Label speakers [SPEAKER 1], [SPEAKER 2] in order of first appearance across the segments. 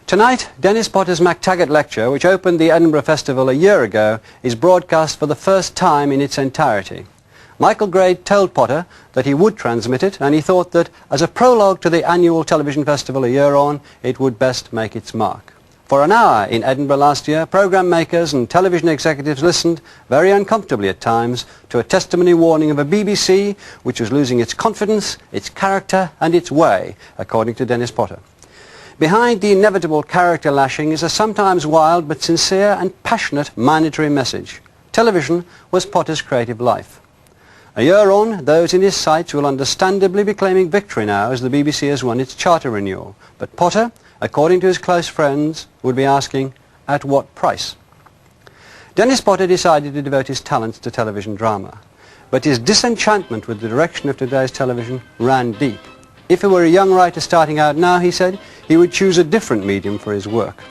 [SPEAKER 1] Tonight, Dennis Potter's MacTaggart Lecture, which opened the Edinburgh Festival a year ago, is broadcast for the first time in its entirety. Michael Grade told Potter that he would transmit it, and he thought that, as a prologue to the annual television festival a year on, it would best make its mark. For an hour in Edinburgh last year, programme makers and television executives listened, very uncomfortably at times, to a testimony warning of a BBC which was losing its confidence, its character and its way, according to Dennis Potter. Behind the inevitable character lashing is a sometimes wild but sincere and passionate mandatory message. Television was Potter's creative life. A year on, those in his sights will understandably be claiming victory now as the BBC has won its charter renewal. But Potter, according to his close friends, would be asking, at what price? Dennis Potter decided to devote his talents to television drama. But his disenchantment with the direction of today's television ran deep. If he were a young writer starting out now, he said, he would choose a different medium for his work.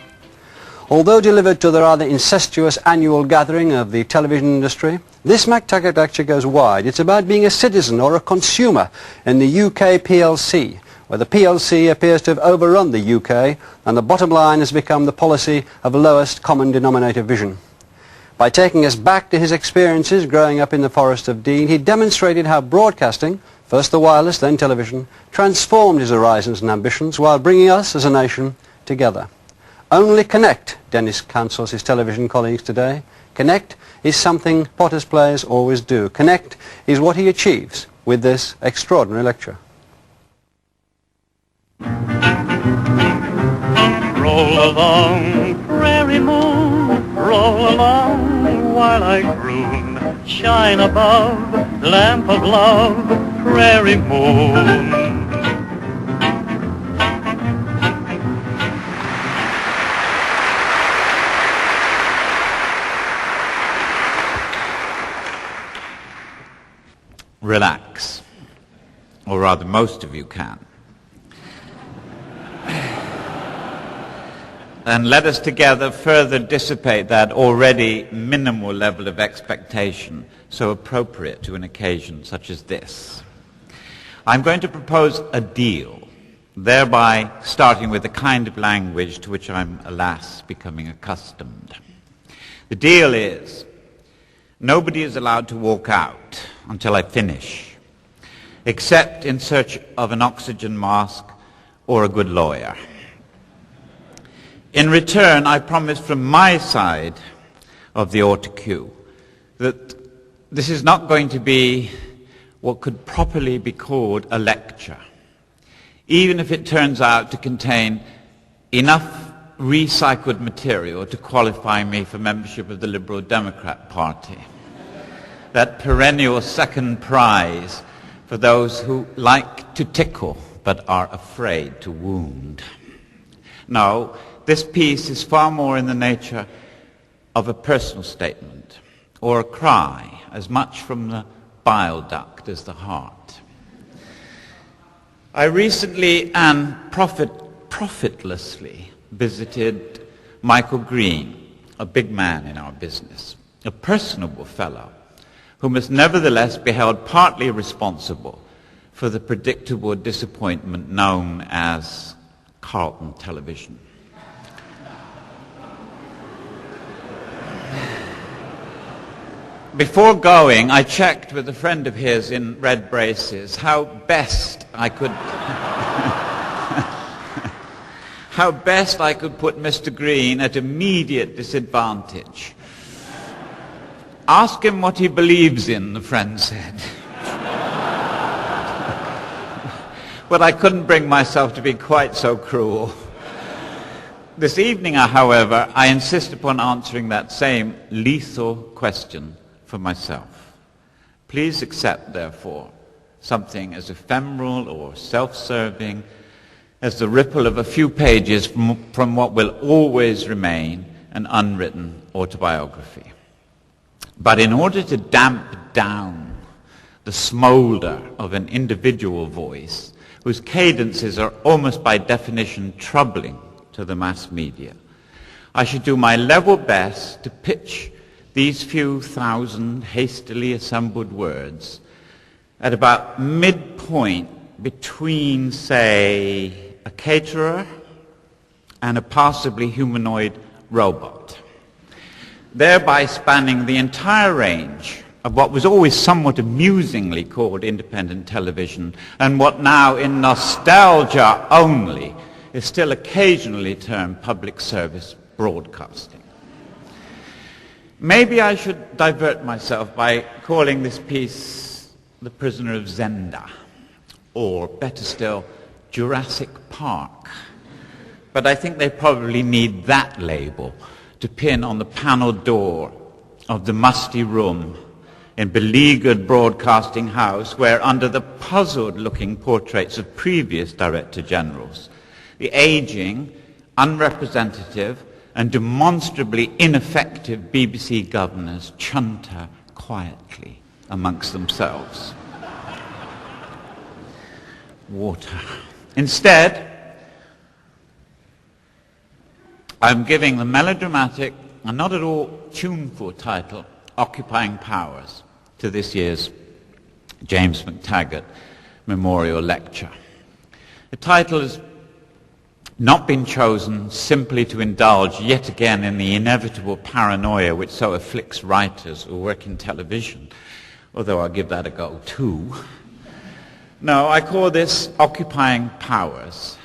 [SPEAKER 1] Although delivered to the rather incestuous annual gathering of the television industry, this MacTaggart Lecture goes wide. It's about being a citizen or a consumer in the UK PLC, where the PLC appears to have overrun the UK, and the bottom line has become the policy of lowest common denominator vision. By taking us back to his experiences growing up in the Forest of Dean, he demonstrated how broadcasting, first the wireless, then television, transformed his horizons and ambitions while bringing us as a nation together. Only connect, Dennis counsels his television colleagues today. Connect is something Potter's players always do. Connect is what he achieves with this extraordinary lecture.
[SPEAKER 2] Roll along, prairie moon, roll along while I croon. Shine above, lamp of love, prairie moon.
[SPEAKER 3] Relax, or rather most of you can. And let us together further dissipate that already minimal level of expectation so appropriate to an occasion such as this. I'm going to propose a deal, thereby starting with the kind of language to which I'm, alas, becoming accustomed. The deal is, nobody is allowed to walk out until I finish, except in search of an oxygen mask or a good lawyer. In return, I promise from my side of the haute that this is not going to be what could properly be called a lecture, even if it turns out to contain enough recycled material to qualify me for membership of the Liberal Democrat Party. That perennial second prize for those who like to tickle but are afraid to wound. No, this piece is far more in the nature of a personal statement or a cry, as much from the bile duct as the heart. I recently and profitlessly visited Michael Green, a big man in our business, a personable fellow, who must nevertheless be held partly responsible for the predictable disappointment known as Carlton Television. Before going, I checked with a friend of his in red braces how best I could put Mr. Green at immediate disadvantage. Ask him what he believes in, the friend said. But I couldn't bring myself to be quite so cruel. This evening, however, I insist upon answering that same lethal question for myself. Please accept, therefore, something as ephemeral or self-serving as the ripple of a few pages from what will always remain an unwritten autobiography. But in order to damp down the smolder of an individual voice, whose cadences are almost by definition troubling to the mass media, I should do my level best to pitch these few thousand hastily assembled words at about midpoint between, say, a caterer and a passably humanoid robot, thereby spanning the entire range of what was always somewhat amusingly called independent television, and what now in nostalgia only is still occasionally termed public service broadcasting. Maybe I should divert myself by calling this piece The Prisoner of Zenda, or better still, Jurassic Park. But I think they probably need that label to pin on the panel door of the musty room in beleaguered Broadcasting House, where under the puzzled-looking portraits of previous Director Generals, the aging, unrepresentative, and demonstrably ineffective BBC governors chunter quietly amongst themselves. Water. Instead, I'm giving the melodramatic and not at all tuneful title, Occupying Powers, to this year's James MacTaggart Memorial Lecture. The title has not been chosen simply to indulge yet again in the inevitable paranoia which so afflicts writers who work in television, although I'll give that a go too. No, I call this Occupying Powers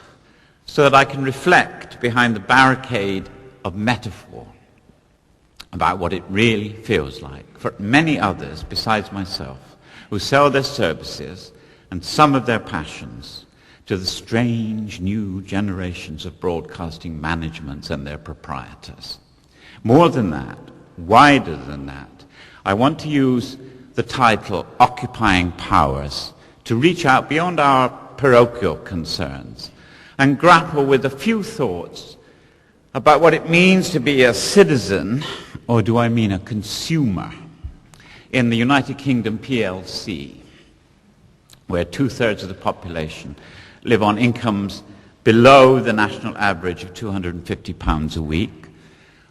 [SPEAKER 3] so that I can reflect behind the barricade of metaphor about what it really feels like for many others besides myself who sell their services and some of their passions to the strange new generations of broadcasting managements and their proprietors. More than that, wider than that, I want to use the title Occupying Powers to reach out beyond our parochial concerns and grapple with a few thoughts about what it means to be a citizen, or do I mean a consumer, in the United Kingdom PLC, where 2/3 of the population live on incomes below the national average of £250 a week.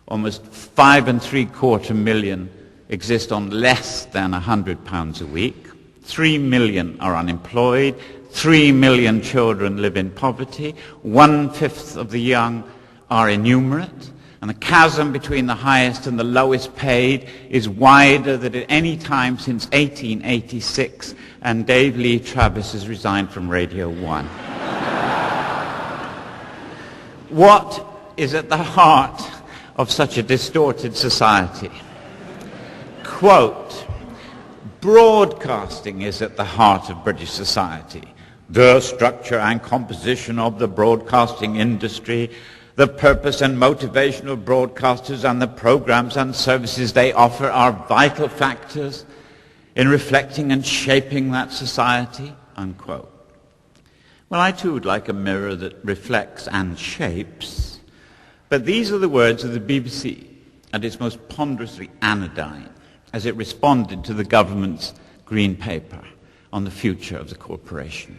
[SPEAKER 3] Almost 5.75 million exist on less than £100 a week. 3 million are unemployed. 3 million children live in poverty. 1/5 of the young are innumerate. And the chasm between the highest and the lowest paid is wider than at any time since 1886, and Dave Lee Travis has resigned from Radio 1. What is at the heart of such a distorted society? Quote, broadcasting is at the heart of British society. The structure and composition of the broadcasting industry, the purpose and motivation of broadcasters, and the programs and services they offer are vital factors in reflecting and shaping that society, unquote. Well, I too would like a mirror that reflects and shapes, but these are the words of the BBC at its most ponderously anodyne as it responded to the government's green paper on the future of the corporation.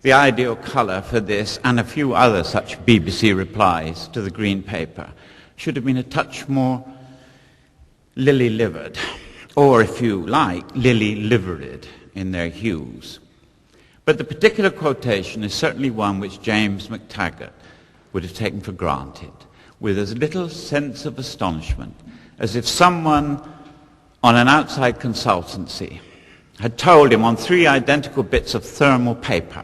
[SPEAKER 3] The ideal colour for this and a few other such BBC replies to the green paper should have been a touch more lily-livered, or if you like, lily-livered in their hues. But the particular quotation is certainly one which James MacTaggart would have taken for granted, with as little sense of astonishment as if someone on an outside consultancy had told him on 3 identical bits of thermal paper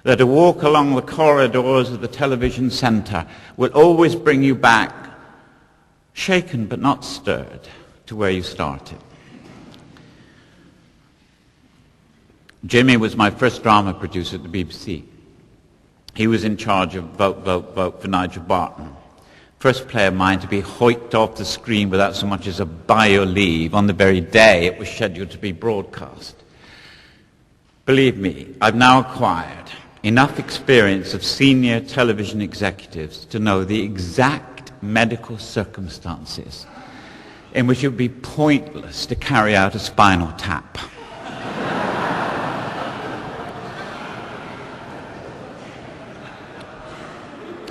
[SPEAKER 3] that a walk along the corridors of the television centre will always bring you back, shaken but not stirred, to where you started. Jimmy was my first drama producer at the BBC. He was in charge of Vote, Vote, Vote for Nigel Barton. First play of mine to be hoiked off the screen without so much as a by your leave on the very day it was scheduled to be broadcast. Believe me, I've now acquired enough experience of senior television executives to know the exact medical circumstances in which it would be pointless to carry out a spinal tap.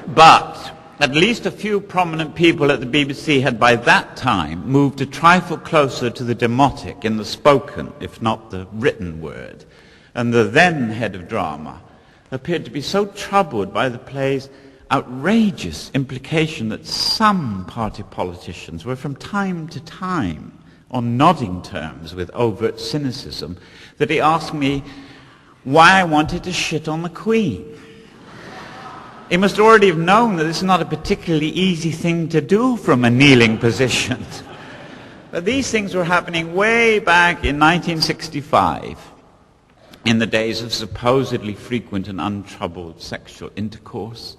[SPEAKER 3] But at least a few prominent people at the BBC had by that time moved a trifle closer to the demotic in the spoken, if not the written word, and the then head of drama appeared to be so troubled by the play's outrageous implication that some party politicians were from time to time on nodding terms with overt cynicism, that he asked me why I wanted to shit on the Queen. He must already have known that this is not a particularly easy thing to do from a kneeling position. But these things were happening way back in 1965, in the days of supposedly frequent and untroubled sexual intercourse.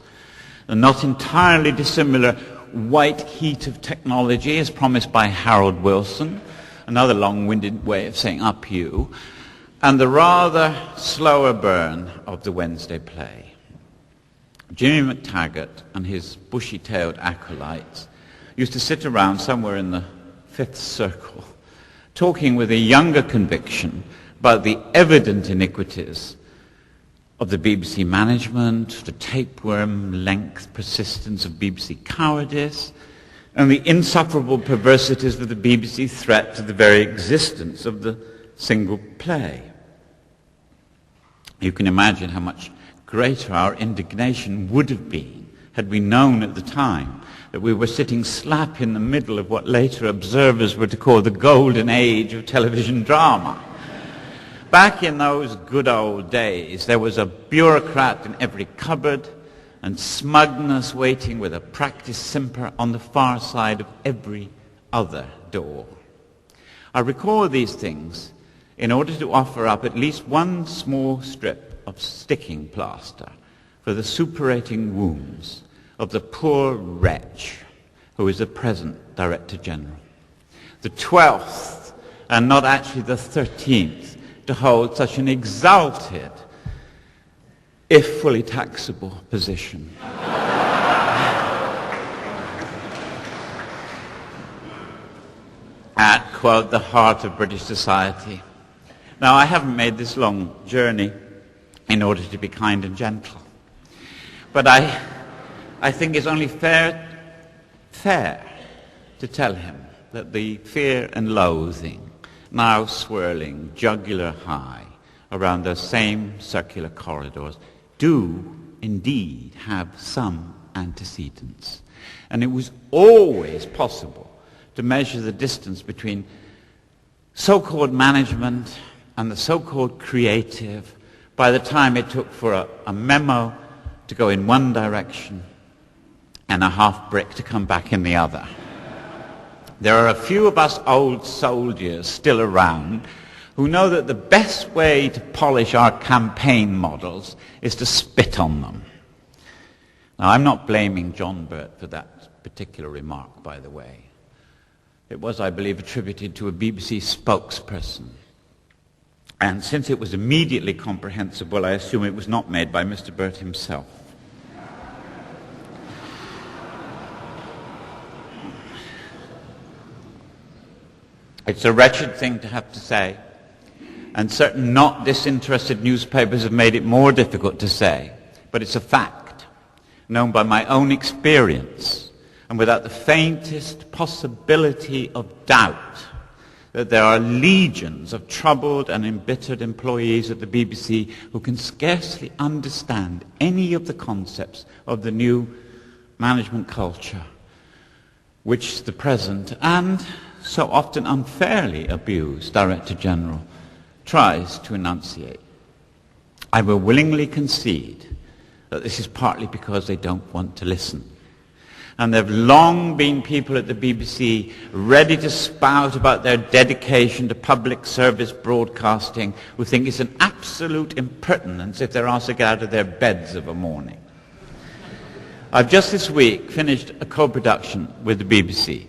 [SPEAKER 3] The not entirely dissimilar white heat of technology as promised by Harold Wilson, another long-winded way of saying up you, and the rather slower burn of the Wednesday play. Jimmy MacTaggart and his bushy-tailed acolytes used to sit around somewhere in the fifth circle, talking with a younger conviction about the evident iniquities of the BBC management, the tapeworm length persistence of BBC cowardice, and the insufferable perversities of the BBC threat to the very existence of the single play. You can imagine how much greater our indignation would have been had we known at the time that we were sitting slap in the middle of what later observers were to call the golden age of television drama. Back in those good old days, there was a bureaucrat in every cupboard and smugness waiting with a practiced simper on the far side of every other door. I recall these things in order to offer up at least one small strip of sticking plaster for the suppurating wounds of the poor wretch who is the present Director General, the 12th and not actually the 13th to hold such an exalted, if fully taxable, position. At, quote, the heart of British society. Now, I haven't made this long journey in order to be kind and gentle, but I think it's only fair to tell him that the fear and loathing now swirling jugular high around those same circular corridors do indeed have some antecedents. And it was always possible to measure the distance between so-called management and the so-called creative by the time it took for a memo to go in one direction and a half brick to come back in the other. There are a few of us old soldiers still around who know that the best way to polish our campaign models is to spit on them. Now, I'm not blaming John Burt for that particular remark, by the way. It was, I believe, attributed to a BBC spokesperson. And since it was immediately comprehensible, I assume it was not made by Mr. Burt himself. It's a wretched thing to have to say, and certain not disinterested newspapers have made it more difficult to say, but it's a fact, known by my own experience, and without the faintest possibility of doubt, that there are legions of troubled and embittered employees at the BBC who can scarcely understand any of the concepts of the new management culture, which the present and so often unfairly abused Director General tries to enunciate. I will willingly concede that this is partly because they don't want to listen. And there have long been people at the BBC ready to spout about their dedication to public service broadcasting who think it's an absolute impertinence if they're asked to get out of their beds of a morning. I've just this week finished a co-production with the BBC,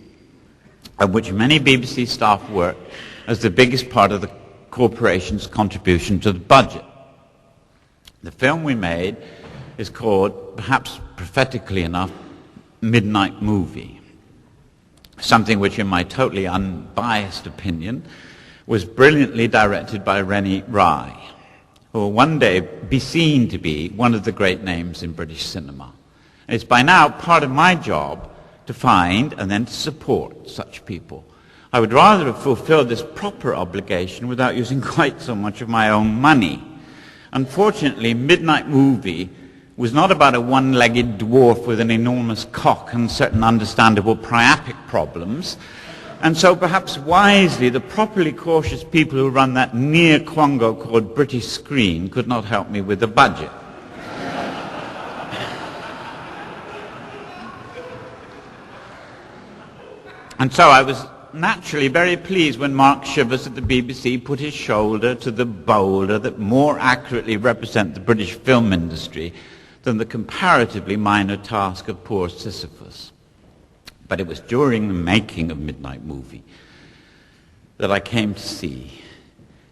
[SPEAKER 3] of which many BBC staff work as the biggest part of the corporation's contribution to the budget. The film we made is called, perhaps prophetically enough, Midnight Movie, something which, in my totally unbiased opinion, was brilliantly directed by Rennie Rye, who will one day be seen to be one of the great names in British cinema. And it's by now part of my job to find and then to support such people. I would rather have fulfilled this proper obligation without using quite so much of my own money. Unfortunately, Midnight Movie was not about a one-legged dwarf with an enormous cock and certain understandable priapic problems. And so perhaps wisely, the properly cautious people who run that near quango called British Screen could not help me with the budget. And so I was naturally very pleased when Mark Shivers at the BBC put his shoulder to the boulder that more accurately represent the British film industry than the comparatively minor task of poor Sisyphus. But it was during the making of Midnight Movie that I came to see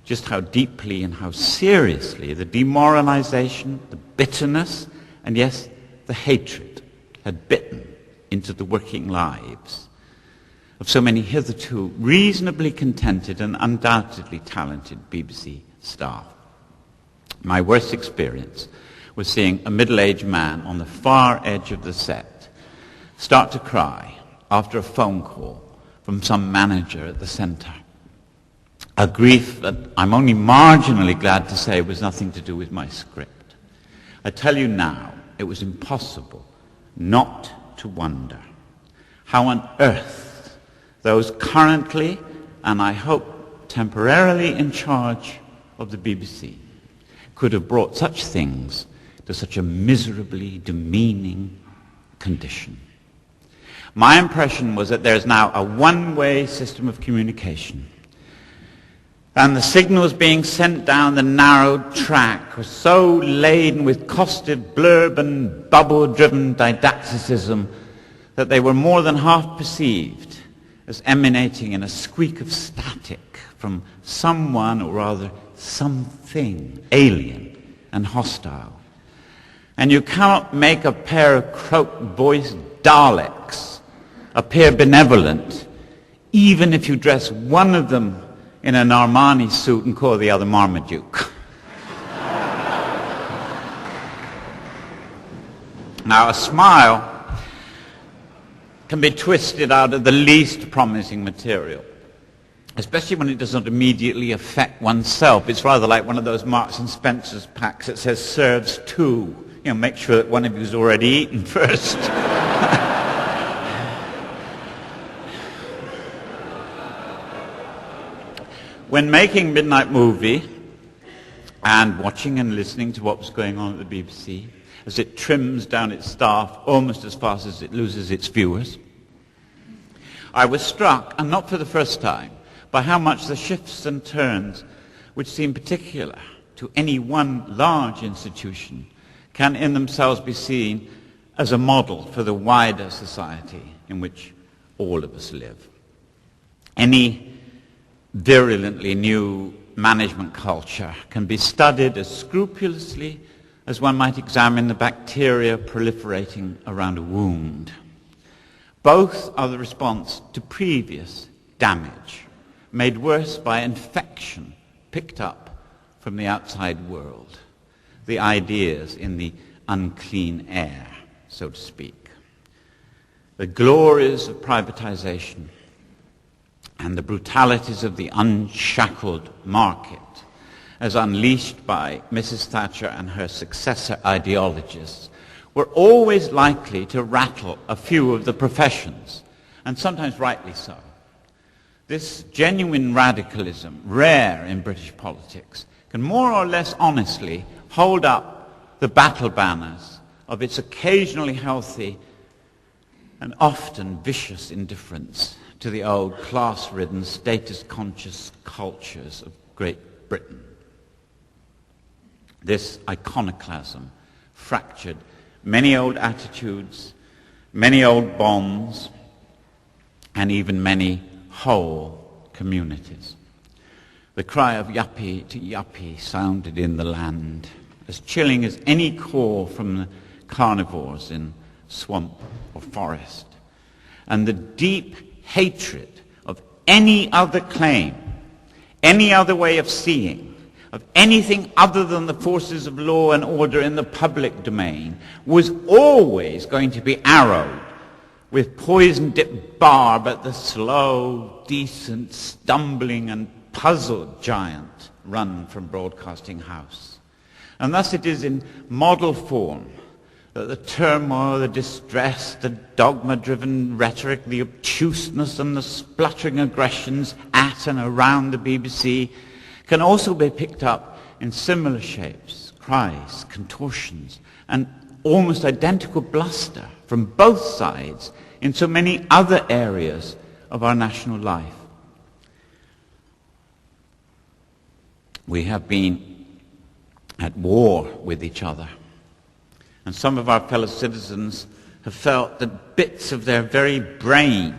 [SPEAKER 3] just how deeply and how seriously the demoralization, the bitterness, and yes, the hatred had bitten into the working lives of so many hitherto reasonably contented and undoubtedly talented BBC staff. My worst experience was seeing a middle-aged man on the far edge of the set start to cry after a phone call from some manager at the centre. A grief that I'm only marginally glad to say was nothing to do with my script. I tell you now, it was impossible not to wonder how on earth those currently, and I hope temporarily in charge of the BBC, could have brought such things to such a miserably demeaning condition. My impression was that there's now a one-way system of communication, and the signals being sent down the narrowed track were so laden with costive blurb and bubble-driven didacticism that they were more than half perceived as emanating in a squeak of static from someone, or rather something, alien and hostile. And you cannot make a pair of croak-voiced Daleks appear benevolent, even if you dress one of them in an Armani suit and call the other Marmaduke. Now, a smile can be twisted out of the least promising material, especially when it does not immediately affect oneself. It's rather like one of those Marks and Spencer's packs that says serves two. You know, make sure that one of you's already eaten first. When making Midnight Movie and watching and listening to what was going on at the BBC, as it trims down its staff almost as fast as it loses its viewers, I was struck, and not for the first time, by how much the shifts and turns which seem particular to any one large institution can in themselves be seen as a model for the wider society in which all of us live. Any virulently new management culture can be studied as scrupulously as one might examine the bacteria proliferating around a wound. Both are the response to previous damage, made worse by infection picked up from the outside world, the ideas in the unclean air, so to speak. The glories of privatization and the brutalities of the unshackled market, as unleashed by Mrs. Thatcher and her successor ideologists, were always likely to rattle a few of the professions, and sometimes rightly so. This genuine radicalism, rare in British politics, can more or less honestly hold up the battle banners of its occasionally healthy and often vicious indifference to the old class-ridden, status-conscious cultures of Great Britain. This iconoclasm fractured many old attitudes, many old bonds, and even many whole communities. The cry of yuppie to yuppie sounded in the land, as chilling as any call from the carnivores in swamp or forest. And the deep hatred of any other claim, any other way of seeing, of anything other than the forces of law and order in the public domain, was always going to be arrowed with poison-dipped barb at the slow, decent, stumbling and puzzled giant run from Broadcasting House. And thus it is in model form that the turmoil, the distress, the dogma-driven rhetoric, the obtuseness and the spluttering aggressions at and around the BBC can also be picked up in similar shapes, cries, contortions, and almost identical bluster from both sides in so many other areas of our national life. We have been at war with each other, and some of our fellow citizens have felt that bits of their very brain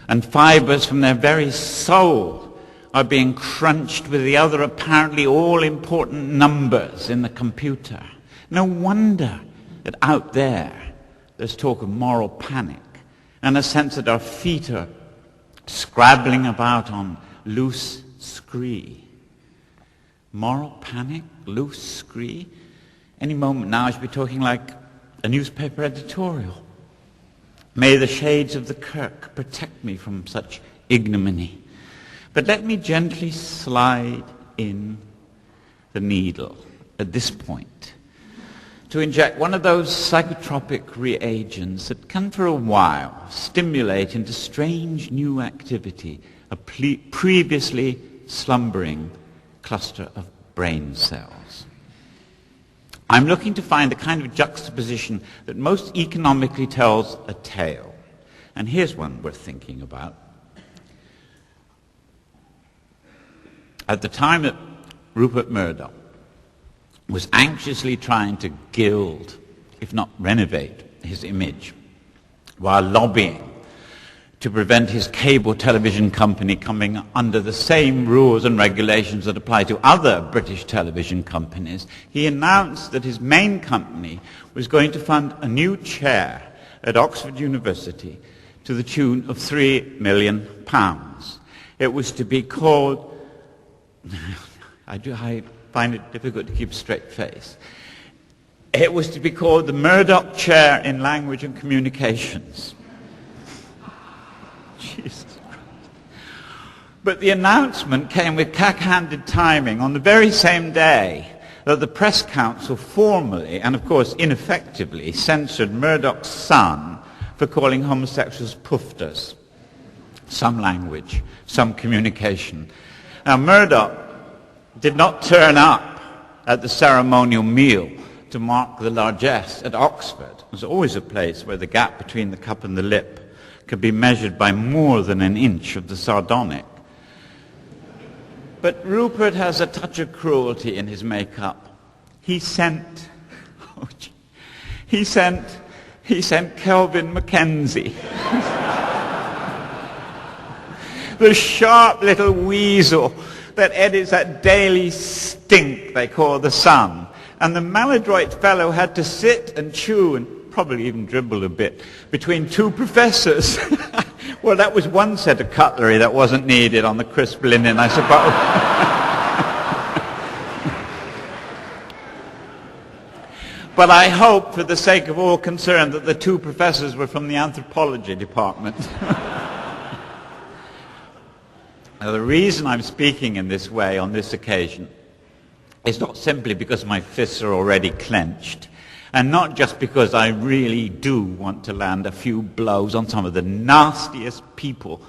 [SPEAKER 3] and fibers from their very soul are being crunched with the other apparently all-important numbers in the computer. No wonder that out there's talk of moral panic and a sense that our feet are scrabbling about on loose scree. Moral panic, loose scree. Any moment now I should be talking like a newspaper editorial. May the shades of the kirk protect me from such ignominy. But let me gently slide in the needle at this point to inject one of those psychotropic reagents that can for a while stimulate into strange new activity a previously slumbering cluster of brain cells. I'm looking to find the kind of juxtaposition that most economically tells a tale. And here's one worth thinking about. At the time that Rupert Murdoch was anxiously trying to gild, if not renovate, his image, while lobbying to prevent his cable television company coming under the same rules and regulations that apply to other British television companies, he announced that his main company was going to fund a new chair at Oxford University to the tune of £3 million. It was to be called... I find it difficult to keep a straight face. It was to be called the Murdoch Chair in Language and Communications. Jesus Christ. But the announcement came with cack-handed timing on the very same day that the Press Council formally, and of course ineffectively, censored Murdoch's son for calling homosexuals poofters. Some language, some communication. Now Murdoch did not turn up at the ceremonial meal to mark the largesse at Oxford. There's always a place where the gap between the cup and the lip could be measured by more than an inch of the sardonic. But Rupert has a touch of cruelty in his makeup. He sent Kelvin Mackenzie, the sharp little weasel that edits that daily stink they call The Sun. And the maladroit fellow had to sit and chew and probably even dribble a bit between two professors. Well, that was one set of cutlery that wasn't needed on the crisp linen, I suppose. But I hope, for the sake of all concerned, that the two professors were from the anthropology department. Now, the reason I'm speaking in this way on this occasion is not simply because my fists are already clenched, and not just because I really do want to land a few blows on some of the nastiest people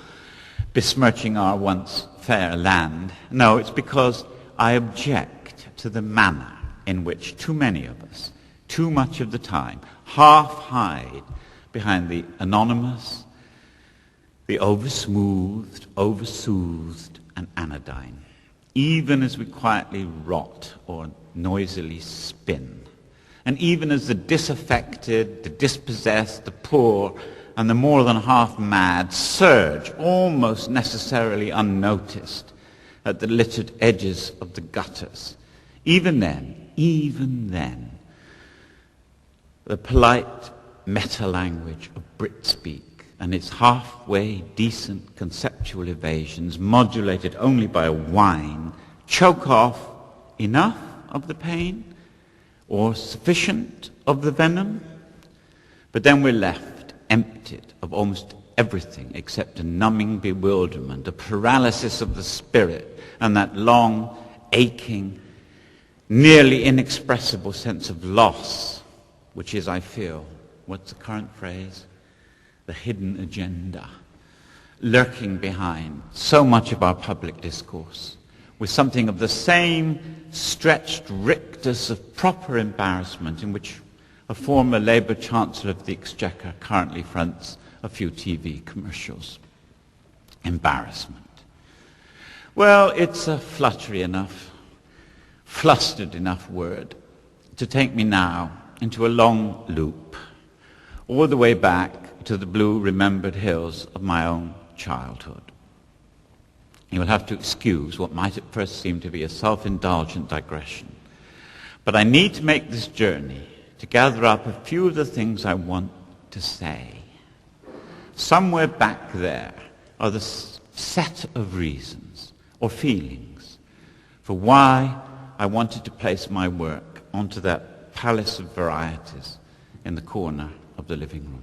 [SPEAKER 3] besmirching our once fair land. No, it's because I object to the manner in which too many of us, too much of the time, half hide behind the anonymous, the over-smoothed, over-soothed, and anodyne, even as we quietly rot or noisily spin, and even as the disaffected, the dispossessed, the poor, and the more than half mad surge, almost necessarily unnoticed, at the littered edges of the gutters. Even then, the polite meta-language of Brit-speak and its halfway decent conceptual evasions, modulated only by a whine, choke off enough of the pain or sufficient of the venom. But then we're left emptied of almost everything except a numbing bewilderment, a paralysis of the spirit, and that long, aching, nearly inexpressible sense of loss which is, I feel, what's the current phrase? The hidden agenda, lurking behind so much of our public discourse, with something of the same stretched rictus of proper embarrassment in which a former Labour Chancellor of the Exchequer currently fronts a few TV commercials. Embarrassment. Well, it's a fluttery enough, flustered enough word to take me now into a long loop, all the way back to the blue remembered hills of my own childhood. You will have to excuse what might at first seem to be a self-indulgent digression, but I need to make this journey to gather up a few of the things I want to say. Somewhere back there are the set of reasons or feelings for why I wanted to place my work onto that palace of varieties in the corner of the living room,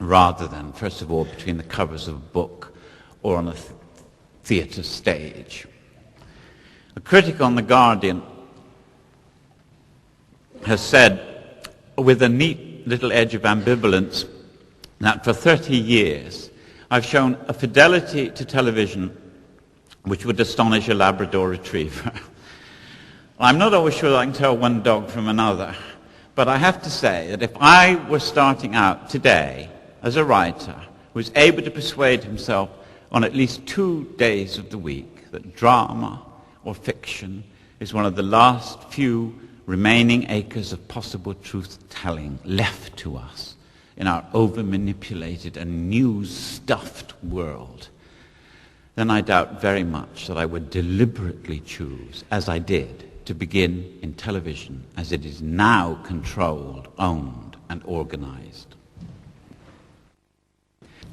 [SPEAKER 3] rather than, first of all, between the covers of a book or on a theatre stage. A critic on The Guardian has said, with a neat little edge of ambivalence, that for 30 years I've shown a fidelity to television which would astonish a Labrador retriever. I'm not always sure that I can tell one dog from another, but I have to say that if I were starting out today as a writer who was able to persuade himself on at least 2 days of the week that drama or fiction is one of the last few remaining acres of possible truth-telling left to us in our over-manipulated and news-stuffed world, then I doubt very much that I would deliberately choose, as I did, to begin in television as it is now controlled, owned, and organized.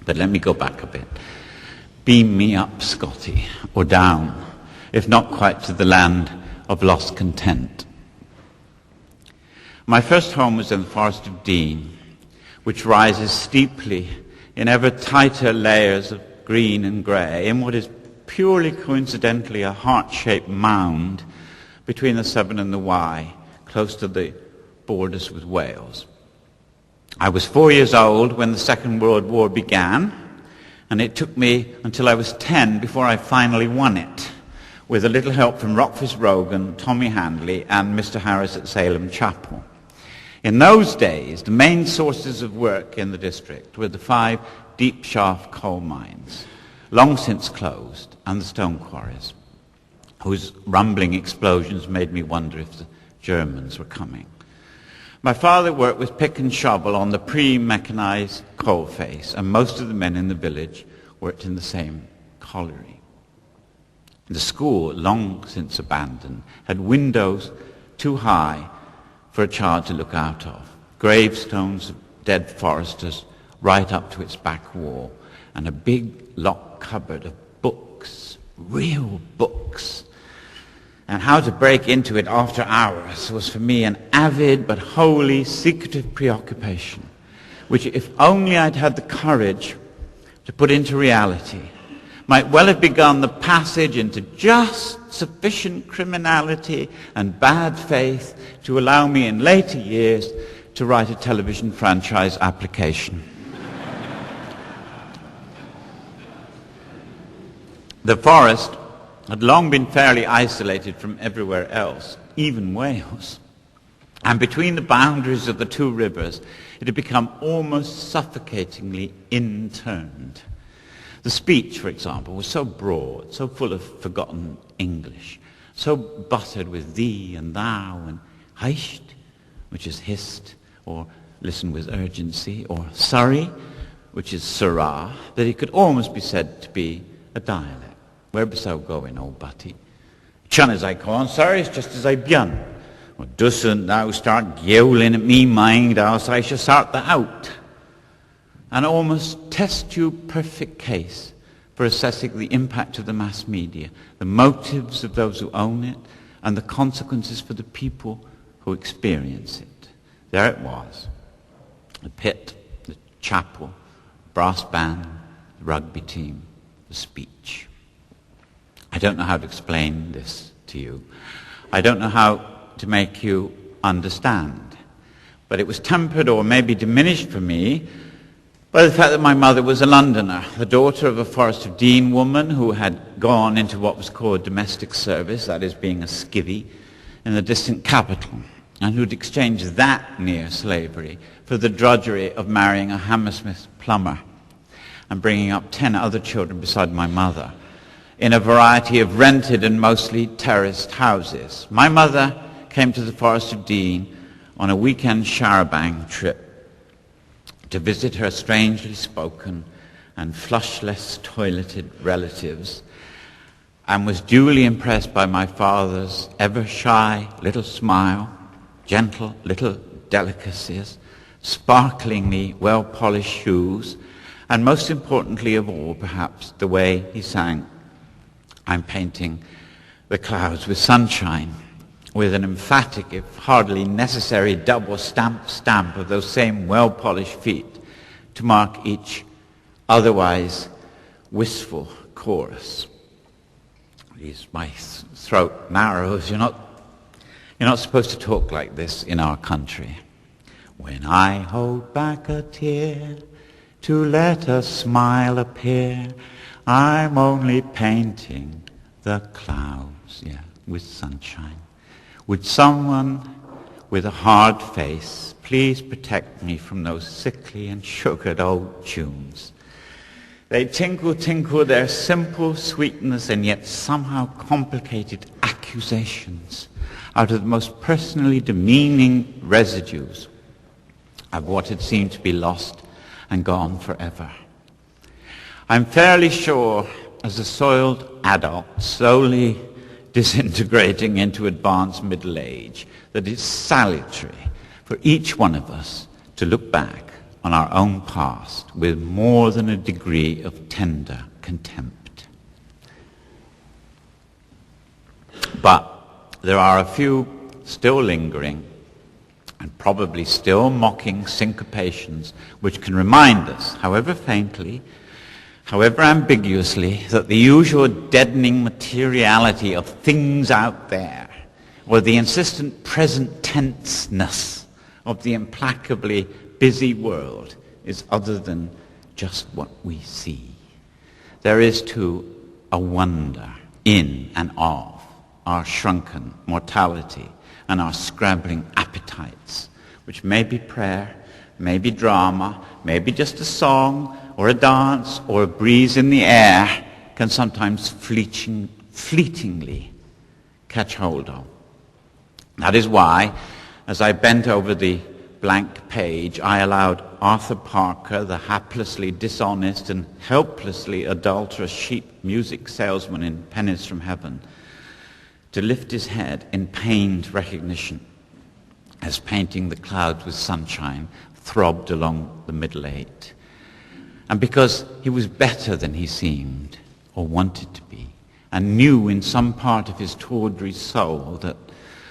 [SPEAKER 3] But let me go back a bit. Beam me up, Scotty, or down, if not quite to the land of lost content. My first home was in the Forest of Dean, which rises steeply in ever tighter layers of green and grey in what is purely coincidentally a heart-shaped mound between the Severn and the Wye, close to the borders with Wales. I was 4 years old when the Second World War began, and it took me until I was 10 before I finally won it, with a little help from Rockfist Rogan, Tommy Handley, and Mr. Harris at Salem Chapel. In those days, the main sources of work in the district were the 5 deep shaft coal mines, long since closed, and the stone quarries, whose rumbling explosions made me wonder if the Germans were coming. My father worked with pick and shovel on the pre-mechanized coalface, and most of the men in the village worked in the same colliery. The school, long since abandoned, had windows too high for a child to look out of, gravestones of dead foresters right up to its back wall, and a big locked cupboard of books, real books. And how to break into it after hours was for me an avid but wholly secretive preoccupation, which, if only I'd had the courage to put into reality, might well have begun the passage into just sufficient criminality and bad faith to allow me in later years to write a television franchise application. The forest had long been fairly isolated from everywhere else, even Wales. And between the boundaries of the 2 rivers, it had become almost suffocatingly interned. The speech, for example, was so broad, so full of forgotten English, so buttered with thee and thou and heist, which is hissed, or listen with urgency, or sorry, which is sirrah, that it could almost be said to be a dialect. Where bist thou going, old butty? Chun as I con, sir, it's just as I begun. Well, doesn't thou start yowling at me, mind, else I shall sort thee out. An almost test-tube perfect case for assessing the impact of the mass media, the motives of those who own it, and the consequences for the people who experience it. There it was. The pit, the chapel, the brass band, the rugby team, the speech. I don't know how to explain this to you. I don't know how to make you understand. But it was tempered or maybe diminished for me by the fact that my mother was a Londoner, the daughter of a Forest of Dean woman who had gone into what was called domestic service, that is being a skivvy, in the distant capital, and who'd exchanged that near slavery for the drudgery of marrying a Hammersmith plumber and bringing up 10 other children beside my mother in a variety of rented and mostly terraced houses. My mother came to the Forest of Dean on a weekend char-a-banc trip to visit her strangely spoken and flushless toileted relatives, and was duly impressed by my father's ever-shy little smile, gentle little delicacies, sparklingly well-polished shoes, and most importantly of all, perhaps, the way he sang, "I'm painting the clouds with sunshine," with an emphatic, if hardly necessary, double stamp of those same well-polished feet to mark each otherwise wistful chorus. My throat narrows. You're not supposed to talk like this in our country. When I hold back a tear to let a smile appear, I'm only painting the clouds, with sunshine. Would someone with a hard face please protect me from those sickly and sugared old tunes? They tinkle their simple sweetness and yet somehow complicated accusations out of the most personally demeaning residues of what had seemed to be lost and gone forever. I'm fairly sure, as a soiled adult, slowly disintegrating into advanced middle age, that it's salutary for each one of us to look back on our own past with more than a degree of tender contempt. But there are a few still lingering and probably still mocking syncopations which can remind us, however faintly, however ambiguously, that the usual deadening materiality of things out there, or the insistent present tenseness of the implacably busy world, is other than just what we see. There is too a wonder in and of our shrunken mortality and our scrambling appetites, which may be prayer, may be drama, may be just a song or a dance or a breeze in the air, can sometimes fleetingly catch hold of. That is why, as I bent over the blank page, I allowed Arthur Parker, the haplessly dishonest and helplessly adulterous sheep music salesman in Pennies from Heaven, to lift his head in pained recognition as painting the clouds with sunshine throbbed along the middle eight. And because he was better than he seemed or wanted to be, and knew in some part of his tawdry soul that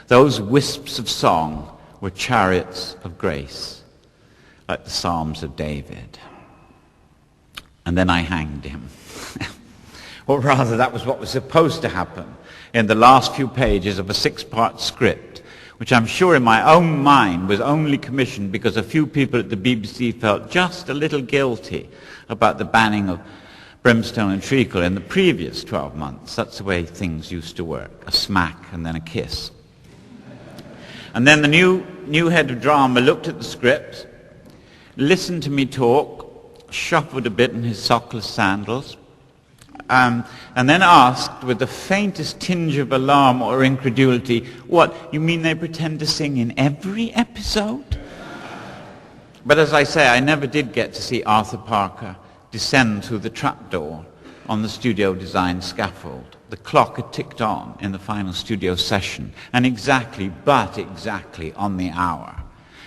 [SPEAKER 3] those wisps of song were chariots of grace, like the Psalms of David. And then I hanged him. Or rather, that was what was supposed to happen in the last few pages of a 6-part script, which I'm sure in my own mind was only commissioned because a few people at the BBC felt just a little guilty about the banning of brimstone and treacle in the previous 12 months. That's the way things used to work, a smack and then a kiss. And then the new head of drama looked at the script, listened to me talk, shuffled a bit in his sockless sandals, and then asked with the faintest tinge of alarm or incredulity, "What, you mean they pretend to sing in every episode?" But as I say, I never did get to see Arthur Parker descend through the trapdoor on the studio-designed scaffold. The clock had ticked on in the final studio session, and exactly on the hour.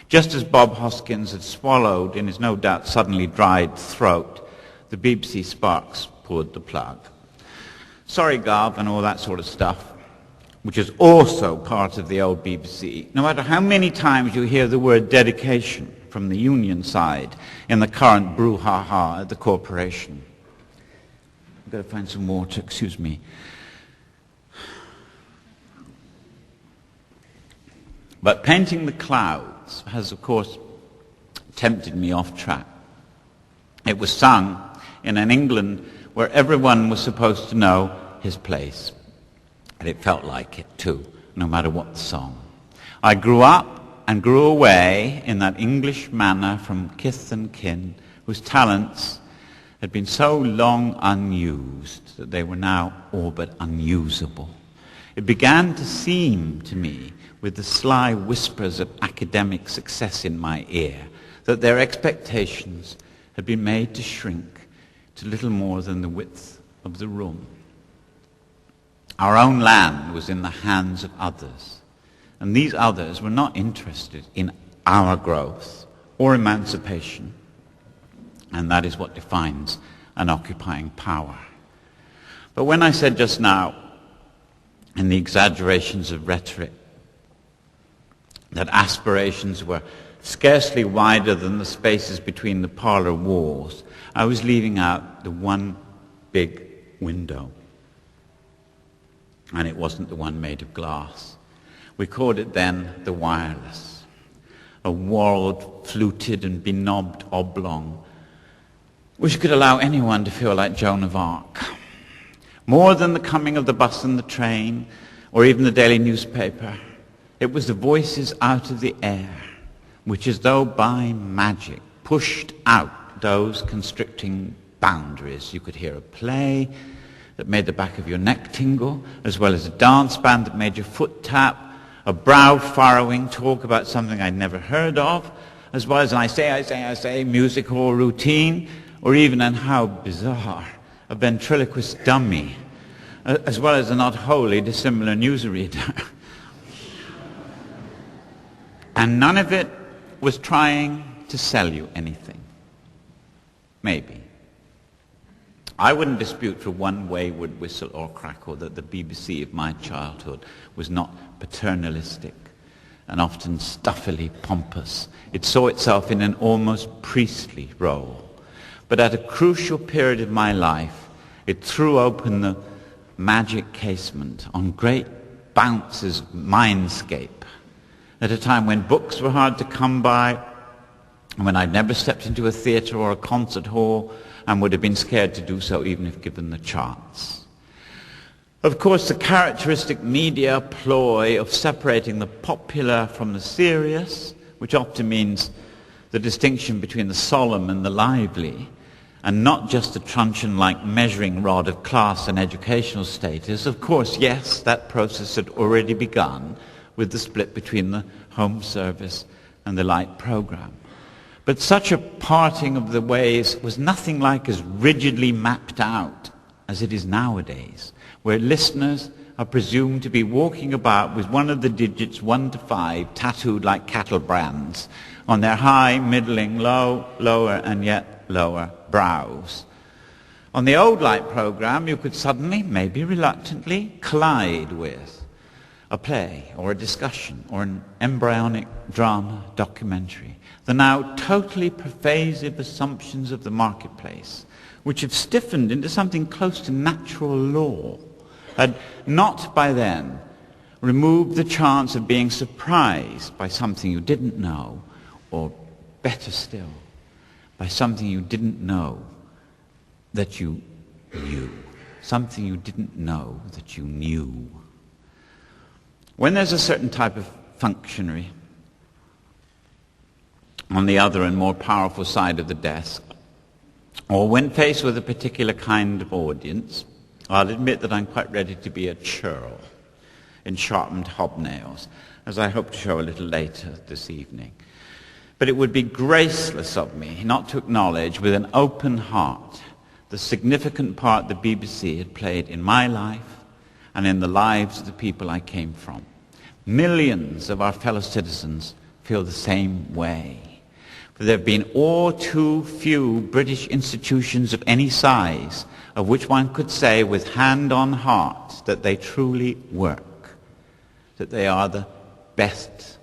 [SPEAKER 3] Just as Bob Hoskins had swallowed in his no doubt suddenly dried throat, the BBC Sparks pulled the plug. Sorry, Gov, and all that sort of stuff, which is also part of the old BBC. No matter how many times you hear the word dedication from the union side in the current brouhaha at the corporation. I've got to find some water, excuse me. But painting the clouds has, of course, tempted me off track. It was sung in an England where everyone was supposed to know his place. And it felt like it too, no matter what the song. I grew up and grew away in that English manner from kith and kin, whose talents had been so long unused that they were now all but unusable. It began to seem to me, with the sly whispers of academic success in my ear, that their expectations had been made to shrink to little more than the width of the room. Our own land was in the hands of others, and these others were not interested in our growth or emancipation, and that is what defines an occupying power. But when I said just now, in the exaggerations of rhetoric, that aspirations were scarcely wider than the spaces between the parlor walls, I was leaving out the one big window. And it wasn't the one made of glass. We called it then the wireless, a walled, fluted and beknobbed oblong, which could allow anyone to feel like Joan of Arc. More than the coming of the bus and the train, or even the daily newspaper, it was the voices out of the air, which as though by magic pushed out those constricting boundaries. You could hear a play that made the back of your neck tingle, as well as a dance band that made your foot tap, a brow-furrowing talk about something I'd never heard of, as well as an I say, music hall routine, or even, and how bizarre, a ventriloquist dummy, as well as a not wholly dissimilar newsreader. And none of it was trying to sell you anything. Maybe. I wouldn't dispute for one wayward whistle or crackle that the BBC of my childhood was not paternalistic and often stuffily pompous. It saw itself in an almost priestly role. But at a crucial period of my life, it threw open the magic casement on great bounces of mindscape, at a time when books were hard to come by, and when I'd never stepped into a theatre or a concert hall, and would have been scared to do so even if given the chance. Of course, the characteristic media ploy of separating the popular from the serious, which often means the distinction between the solemn and the lively, and not just the truncheon-like measuring rod of class and educational status, of course, yes, that process had already begun with the split between the home service and the light program. But such a parting of the ways was nothing like as rigidly mapped out as it is nowadays, where listeners are presumed to be walking about with one of the digits 1 to 5 tattooed like cattle brands on their high, middling, low, lower, and yet lower brows. On the old light program, you could suddenly, maybe reluctantly, collide with a play or a discussion or an embryonic drama documentary, the now totally pervasive assumptions of the marketplace, which have stiffened into something close to natural law, had not by then removed the chance of being surprised by something you didn't know, or better still, by something you didn't know that you knew, something you didn't know that you knew. When there's a certain type of functionary on the other and more powerful side of the desk, or when faced with a particular kind of audience, I'll admit that I'm quite ready to be a churl in sharpened hobnails, as I hope to show a little later this evening. But it would be graceless of me not to acknowledge with an open heart the significant part the BBC had played in my life and in the lives of the people I came from. Millions of our fellow citizens feel the same way. For there have been all too few British institutions of any size of which one could say with hand on heart that they truly work, that they are the best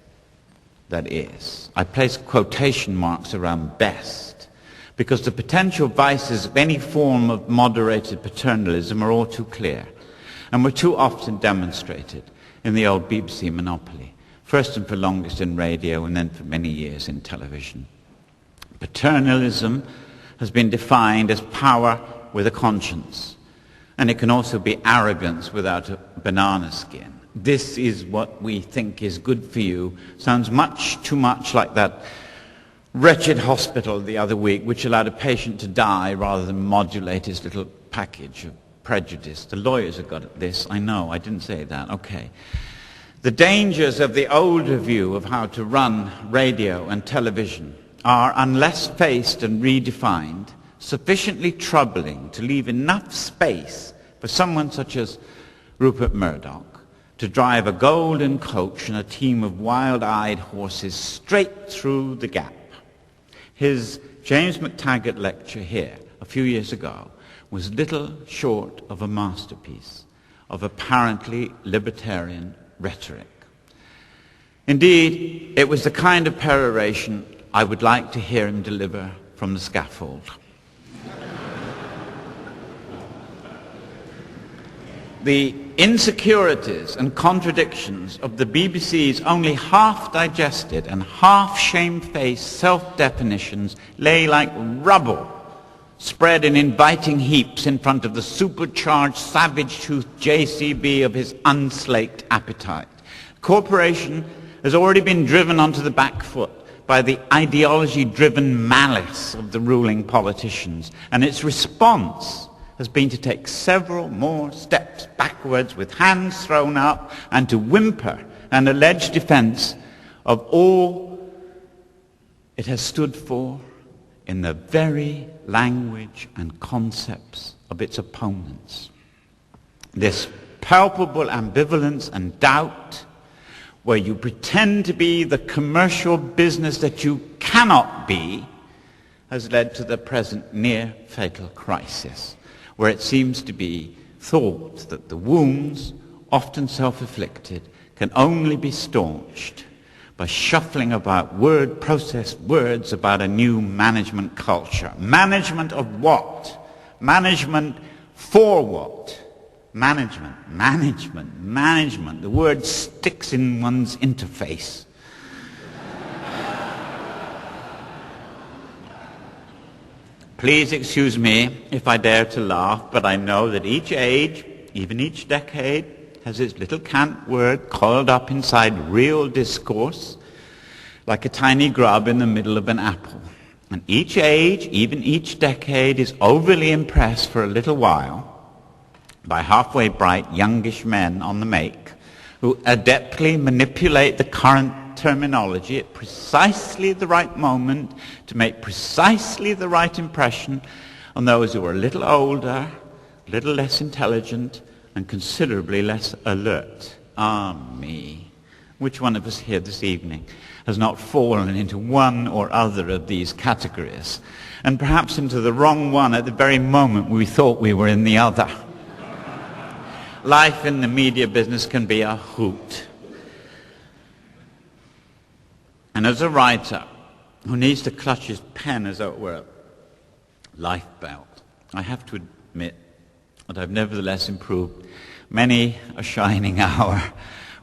[SPEAKER 3] that is. I place quotation marks around best because the potential vices of any form of moderated paternalism are all too clear and were too often demonstrated in the old BBC monopoly. first and for longest in radio and then for many years in television. Paternalism has been defined as power with a conscience, and it can also be arrogance without a banana skin. This is what we think is good for you. Sounds much too much like that wretched hospital the other week which allowed a patient to die rather than modulate his little package of prejudice. The lawyers have got this. I know, I didn't say that. Okay. The dangers of the older view of how to run radio and television are, unless faced and redefined, sufficiently troubling to leave enough space for someone such as Rupert Murdoch to drive a golden coach and a team of wild-eyed horses straight through the gap. His James MacTaggart lecture here a few years ago was little short of a masterpiece of apparently libertarian rhetoric. Indeed, it was the kind of peroration I would like to hear him deliver from the scaffold. The insecurities and contradictions of the BBC's only half-digested and half-shamefaced self-definitions lay like rubble spread in inviting heaps in front of the supercharged, savage-toothed JCB of his unslaked appetite. Corporation has already been driven onto the back foot by the ideology-driven malice of the ruling politicians, and its response has been to take several more steps backwards with hands thrown up and to whimper an alleged defense of all it has stood for in the very language and concepts of its opponents. This palpable ambivalence and doubt, where you pretend to be the commercial business that you cannot be, has led to the present near fatal crisis, where it seems to be thought that the wounds, often self-inflicted, can only be staunched by shuffling about processed words about a new management culture. Management of what? Management for what? Management. The word sticks in one's interface. Please excuse me if I dare to laugh, but I know that each age, even each decade, has its little cant word coiled up inside real discourse, like a tiny grub in the middle of an apple. And each age, even each decade, is overly impressed for a little while by halfway bright youngish men on the make who adeptly manipulate the current terminology at precisely the right moment to make precisely the right impression on those who are a little older, a little less intelligent, and considerably less alert. Ah, me. Which one of us here this evening has not fallen into one or other of these categories, and perhaps into the wrong one at the very moment we thought we were in the other? Life in the media business can be a hoot. And as a writer who needs to clutch his pen as though it were a life belt, I have to admit that I've nevertheless improved many a shining hour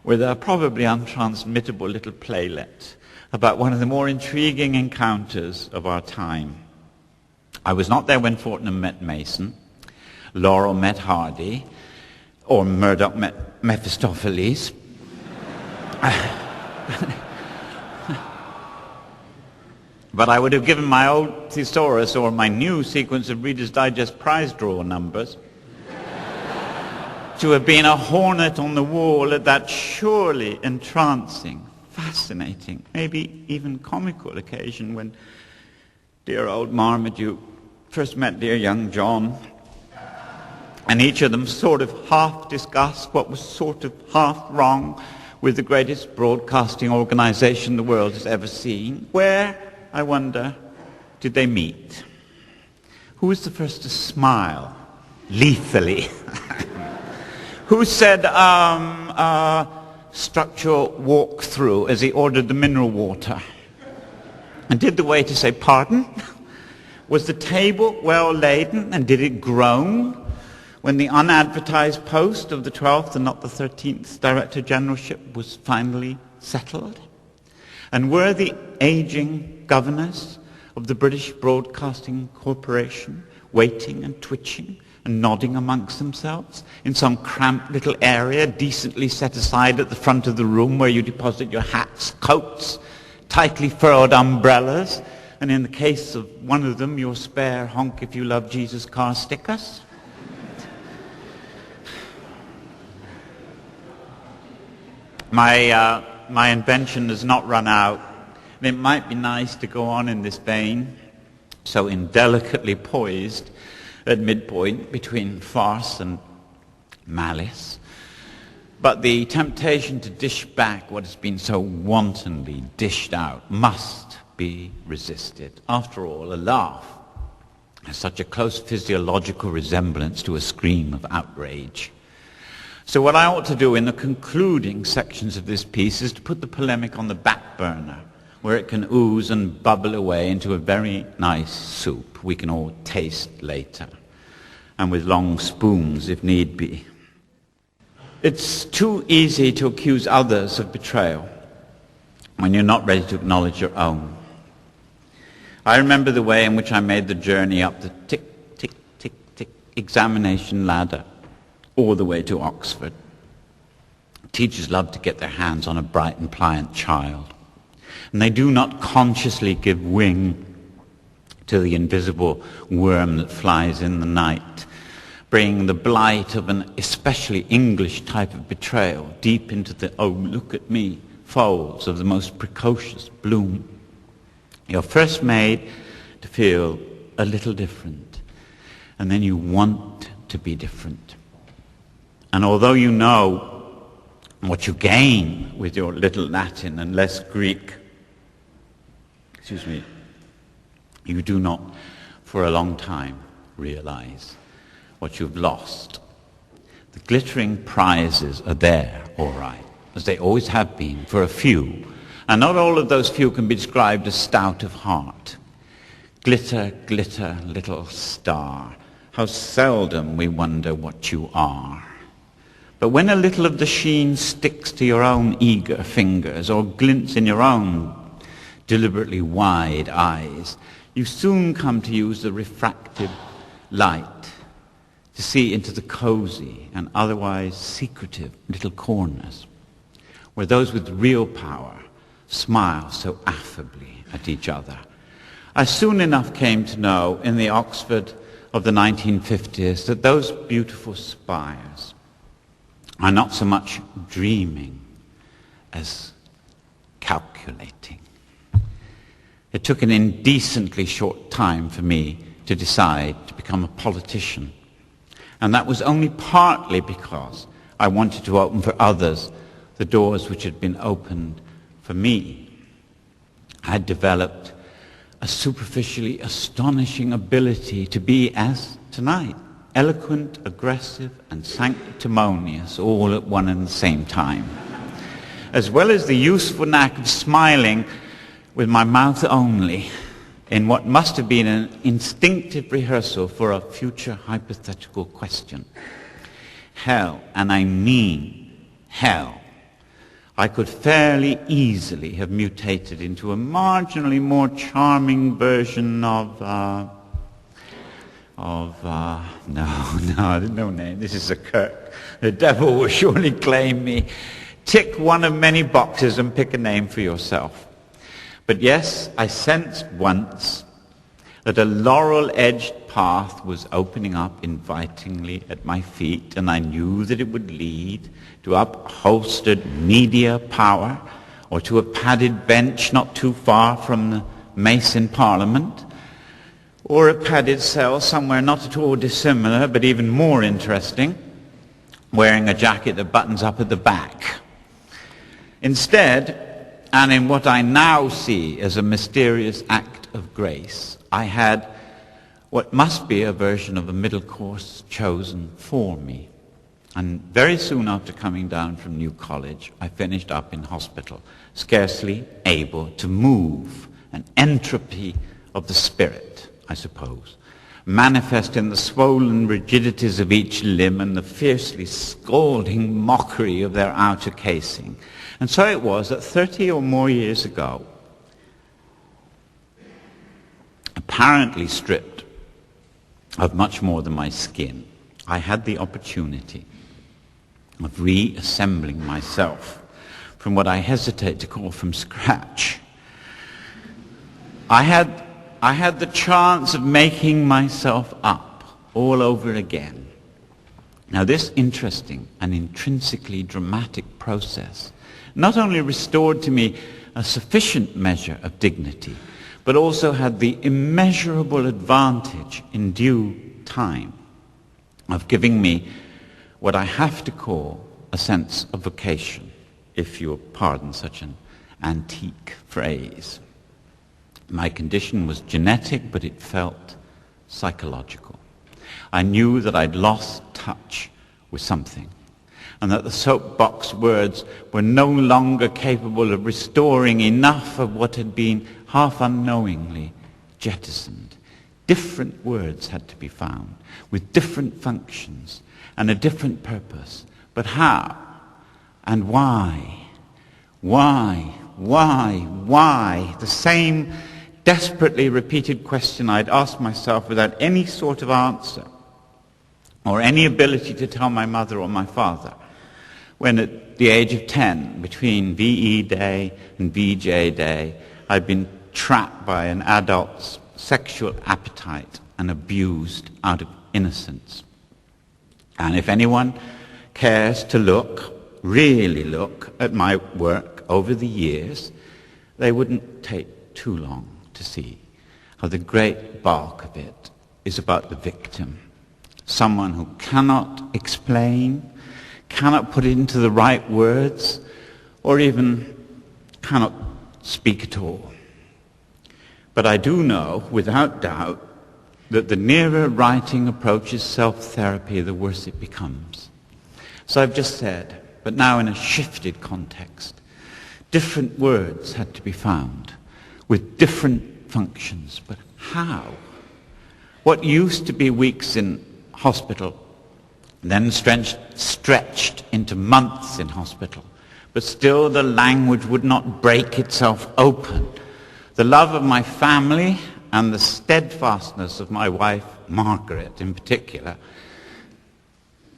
[SPEAKER 3] with a probably untransmittable little playlet about one of the more intriguing encounters of our time. I was not there when Fortnum met Mason, Laurel met Hardy, or Murdoch met Mephistopheles. But I would have given my old thesaurus or my new sequence of Reader's Digest prize draw numbers to have been a hornet on the wall at that surely entrancing, fascinating, maybe even comical occasion when dear old Marmaduke first met dear young John, and each of them sort of half discussed what was sort of half wrong with the greatest broadcasting organization the world has ever seen. Where, I wonder, did they meet? Who was the first to smile lethally? Who said structural walk-through as he ordered the mineral water? And did the waiter say, pardon? Was the table well laden, and did it groan when the unadvertised post of the 12th and not the 13th Director Generalship was finally settled? And were the aging governors of the British Broadcasting Corporation waiting and twitching and nodding amongst themselves in some cramped little area decently set aside at the front of the room where you deposit your hats, coats, tightly furrowed umbrellas, and in the case of one of them, your spare honk if you love Jesus car stickers? My invention has not run out, and it might be nice to go on in this vein, so indelicately poised at midpoint between farce and malice. But the temptation to dish back what has been so wantonly dished out must be resisted. After all, a laugh has such a close physiological resemblance to a scream of outrage. So what I ought to do in the concluding sections of this piece is to put the polemic on the back burner, where it can ooze and bubble away into a very nice soup we can all taste later, and with long spoons if need be. It's too easy to accuse others of betrayal when you're not ready to acknowledge your own. I remember the way in which I made the journey up the tick, tick, tick, tick examination ladder all the way to Oxford. Teachers love to get their hands on a bright and pliant child, and they do not consciously give wing to the invisible worm that flies in the night, bringing the blight of an especially English type of betrayal deep into the "oh, look at me" folds of the most precocious bloom. You're first made to feel a little different, and then you want to be different. And although you know what you gain with your little Latin and less Greek, you do not for a long time realize what you've lost. The glittering prizes are there, all right, as they always have been for a few, and not all of those few can be described as stout of heart. Glitter, glitter, little star, how seldom we wonder what you are. But when a little of the sheen sticks to your own eager fingers or glints in your own deliberately wide eyes, you soon come to use the refractive light to see into the cozy and otherwise secretive little corners where those with real power smile so affably at each other. I soon enough came to know in the Oxford of the 1950s that those beautiful spires are not so much dreaming as calculating. It took an indecently short time for me to decide to become a politician, and that was only partly because I wanted to open for others the doors which had been opened for me. I had developed a superficially astonishing ability to be, as tonight, eloquent, aggressive, and sanctimonious all at one and the same time, as well as the useful knack of smiling with my mouth only in what must have been an instinctive rehearsal for a future hypothetical question. Hell, and I mean hell, I could fairly easily have mutated into a marginally more charming version no name. This is a Kirk. The devil will surely claim me. Tick one of many boxes and pick a name for yourself. But yes, I sensed once that a laurel-edged path was opening up invitingly at my feet, and I knew that it would lead to upholstered media power or to a padded bench not too far from the mace in Parliament, or a padded cell somewhere not at all dissimilar but even more interesting, wearing a jacket that buttons up at the back. Instead, and in what I now see as a mysterious act of grace, I had what must be a version of a middle course chosen for me. And very soon after coming down from New College, I finished up in hospital, scarcely able to move, an entropy of the spirit, I suppose, manifest in the swollen rigidities of each limb and the fiercely scalding mockery of their outer casing. And so it was that 30 or more years ago, apparently stripped of much more than my skin, I had the opportunity of reassembling myself from what I hesitate to call from scratch. I had the chance of making myself up all over again. Now, this interesting and intrinsically dramatic process not only restored to me a sufficient measure of dignity, but also had the immeasurable advantage in due time of giving me what I have to call a sense of vocation, if you'll pardon such an antique phrase. My condition was genetic, but it felt psychological. I knew that I'd lost touch with something, and that the soapbox words were no longer capable of restoring enough of what had been half unknowingly jettisoned. Different words had to be found, with different functions and a different purpose. But how? And why? Why? The same desperately repeated question I'd asked myself without any sort of answer, or any ability to tell my mother or my father, when at the age of 10, between VE day and VJ day, I'd been trapped by an adult's sexual appetite and abused out of innocence. And if anyone cares to look, really look, at my work over the years, they wouldn't take too long to see how the great bulk of it is about the victim, someone who cannot explain, cannot put it into the right words, or even cannot speak at all. But I do know, without doubt, that the nearer writing approaches self-therapy, the worse it becomes. So I've just said, but now in a shifted context, different words had to be found with different functions. But how? What used to be weeks in hospital, then stretched into months in hospital, but still the language would not break itself open. The love of my family and the steadfastness of my wife, Margaret in particular,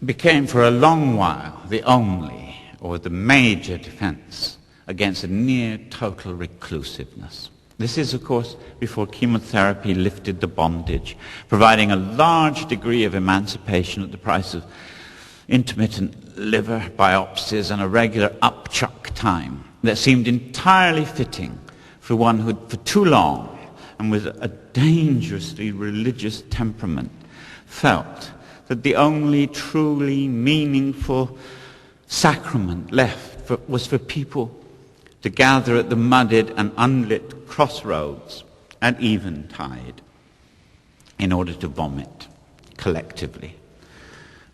[SPEAKER 3] became for a long while the only or the major defense against a near total reclusiveness. This is, of course, before chemotherapy lifted the bondage, providing a large degree of emancipation at the price of intermittent liver biopsies and a regular upchuck time that seemed entirely fitting for one who, for too long, and with a dangerously religious temperament, felt that the only truly meaningful sacrament left was for people to gather at the mudded and unlit crossroads at eventide in order to vomit collectively.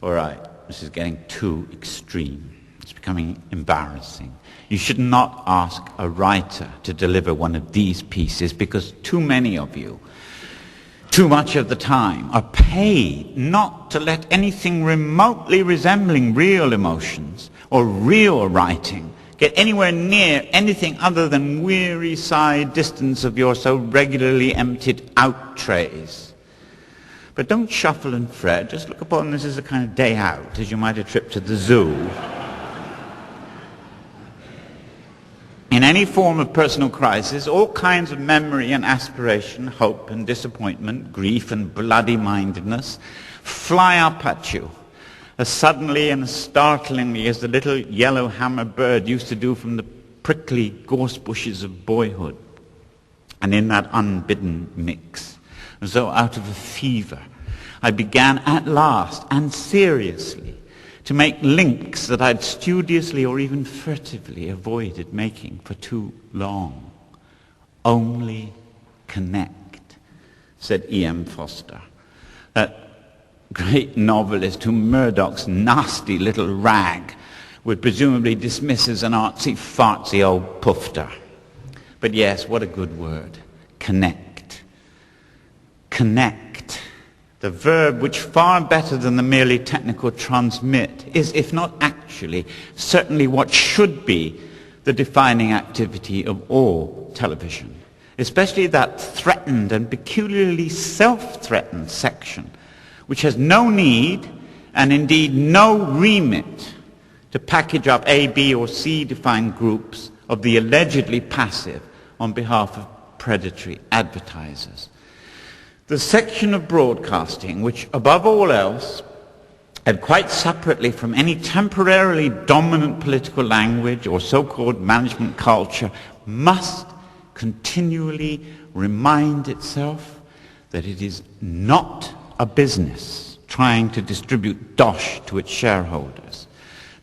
[SPEAKER 3] All right, this is getting too extreme. It's becoming embarrassing. You should not ask a writer to deliver one of these pieces, because too many of you, too much of the time, are paid not to let anything remotely resembling real emotions or real writing get anywhere near anything other than weary side distance of your so regularly emptied out trays. But don't shuffle and fret. Just look upon this as a kind of day out, as you might a trip to the zoo. In any form of personal crisis, all kinds of memory and aspiration, hope and disappointment, grief and bloody-mindedness fly up at you as suddenly and as startlingly as the little yellow hammer bird used to do from the prickly gorse bushes of boyhood. And in that unbidden mix, as though out of a fever, I began at last, and seriously, to make links that I'd studiously or even furtively avoided making for too long. Only connect, said E.M. Foster, that great novelist whom Murdoch's nasty little rag would presumably dismiss as an artsy, fartsy old pufter. But yes, what a good word. Connect. Connect. The verb which far better than the merely technical transmit is, if not actually, certainly what should be the the defining activity of all television, especially that threatened and peculiarly self-threatened section, which has no need and indeed no remit to package up A, B or C defined groups of the allegedly passive on behalf of predatory advertisers. The section of broadcasting which, above all else, and quite separately from any temporarily dominant political language or so-called management culture, must continually remind itself that it is not a business trying to distribute dosh to its shareholders,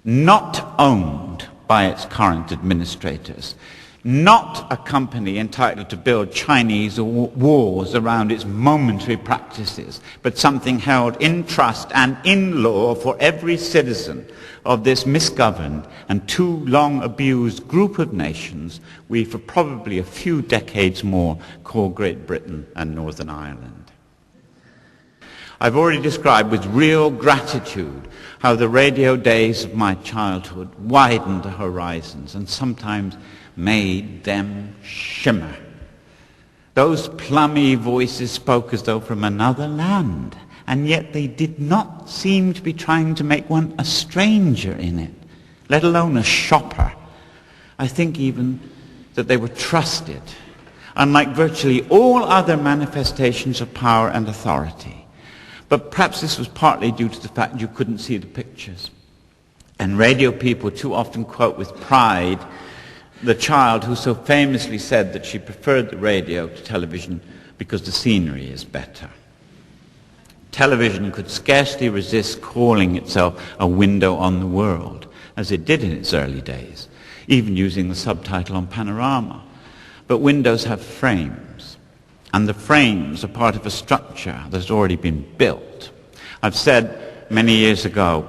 [SPEAKER 3] not owned by its current administrators, not a company entitled to build Chinese walls around its momentary practices, but something held in trust and in law for every citizen of this misgoverned and too long abused group of nations we for probably a few decades more call Great Britain and Northern Ireland. I've already described with real gratitude how the radio days of my childhood widened the horizons and sometimes made them shimmer. Those plummy voices spoke as though from another land, and yet they did not seem to be trying to make one a stranger in it, let alone a shopper. I think even that they were trusted, unlike virtually all other manifestations of power and authority. But perhaps this was partly due to the fact you couldn't see the pictures. And radio people too often quote with pride the child who so famously said that she preferred the radio to television because the scenery is better. Television could scarcely resist calling itself a window on the world, as it did in its early days, even using the subtitle on Panorama. But windows have frames, and the frames are part of a structure that's already been built. I've said many years ago,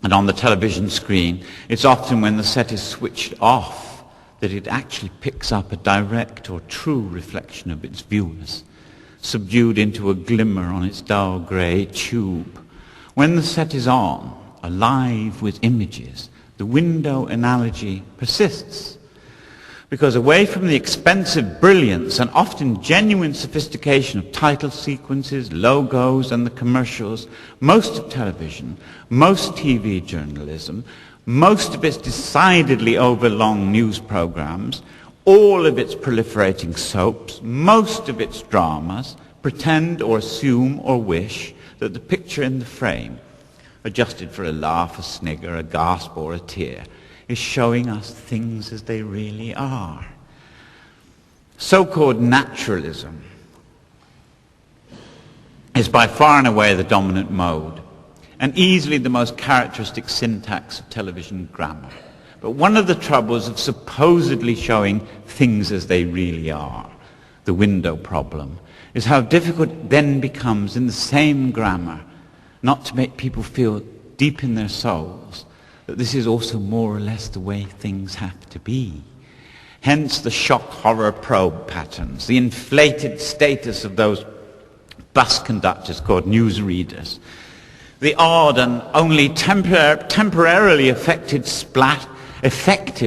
[SPEAKER 3] and on the television screen, it's often when the set is switched off that it actually picks up a direct or true reflection of its viewers, subdued into a glimmer on its dull grey tube. When the set is on, alive with images, the window analogy persists. Because away from the expensive brilliance and often genuine sophistication of title sequences, logos, and the commercials, most of television, most TV journalism, most of its decidedly overlong news programs, all of its proliferating soaps, most of its dramas, pretend or assume or wish that the picture in the frame, adjusted for a laugh, a snigger, a gasp, or a tear, is showing us things as they really are. So-called naturalism is by far and away the dominant mode, and easily the most characteristic syntax of television grammar. But one of the troubles of supposedly showing things as they really are, the window problem, is how difficult it then becomes in the same grammar not to make people feel deep in their souls that this is also more or less the way things have to be. Hence the shock horror probe patterns, the inflated status of those bus conductors called newsreaders, the odd and only temporarily effective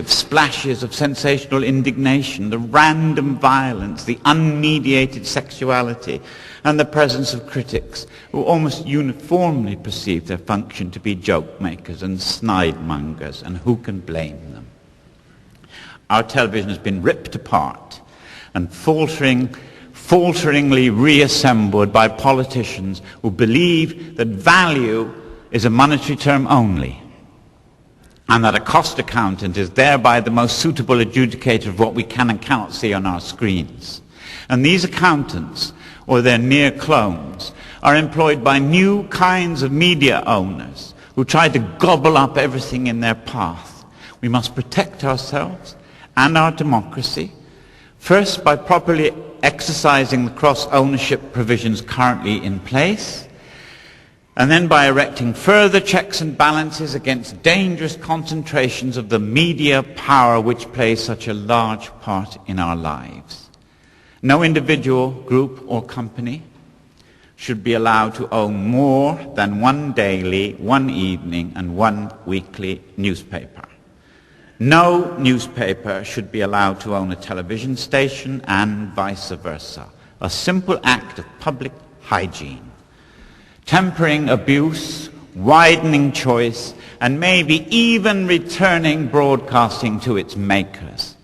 [SPEAKER 3] splashes of sensational indignation, the random violence, the unmediated sexuality, and the presence of critics who almost uniformly perceive their function to be joke makers and snide-mongers, and who can blame them? Our television has been ripped apart and falteringly reassembled by politicians who believe that value is a monetary term only, and that a cost accountant is thereby the most suitable adjudicator of what we can and cannot see on our screens. And these accountants, or their near clones, are employed by new kinds of media owners who try to gobble up everything in their path. We must protect ourselves and our democracy, first by properly exercising the cross-ownership provisions currently in place, and then by erecting further checks and balances against dangerous concentrations of the media power which plays such a large part in our lives. No individual, group, or company should be allowed to own more than one daily, one evening, and one weekly newspaper. No newspaper should be allowed to own a television station and vice versa. A simple act of public hygiene. Tempering abuse, widening choice, and maybe even returning broadcasting to its makers.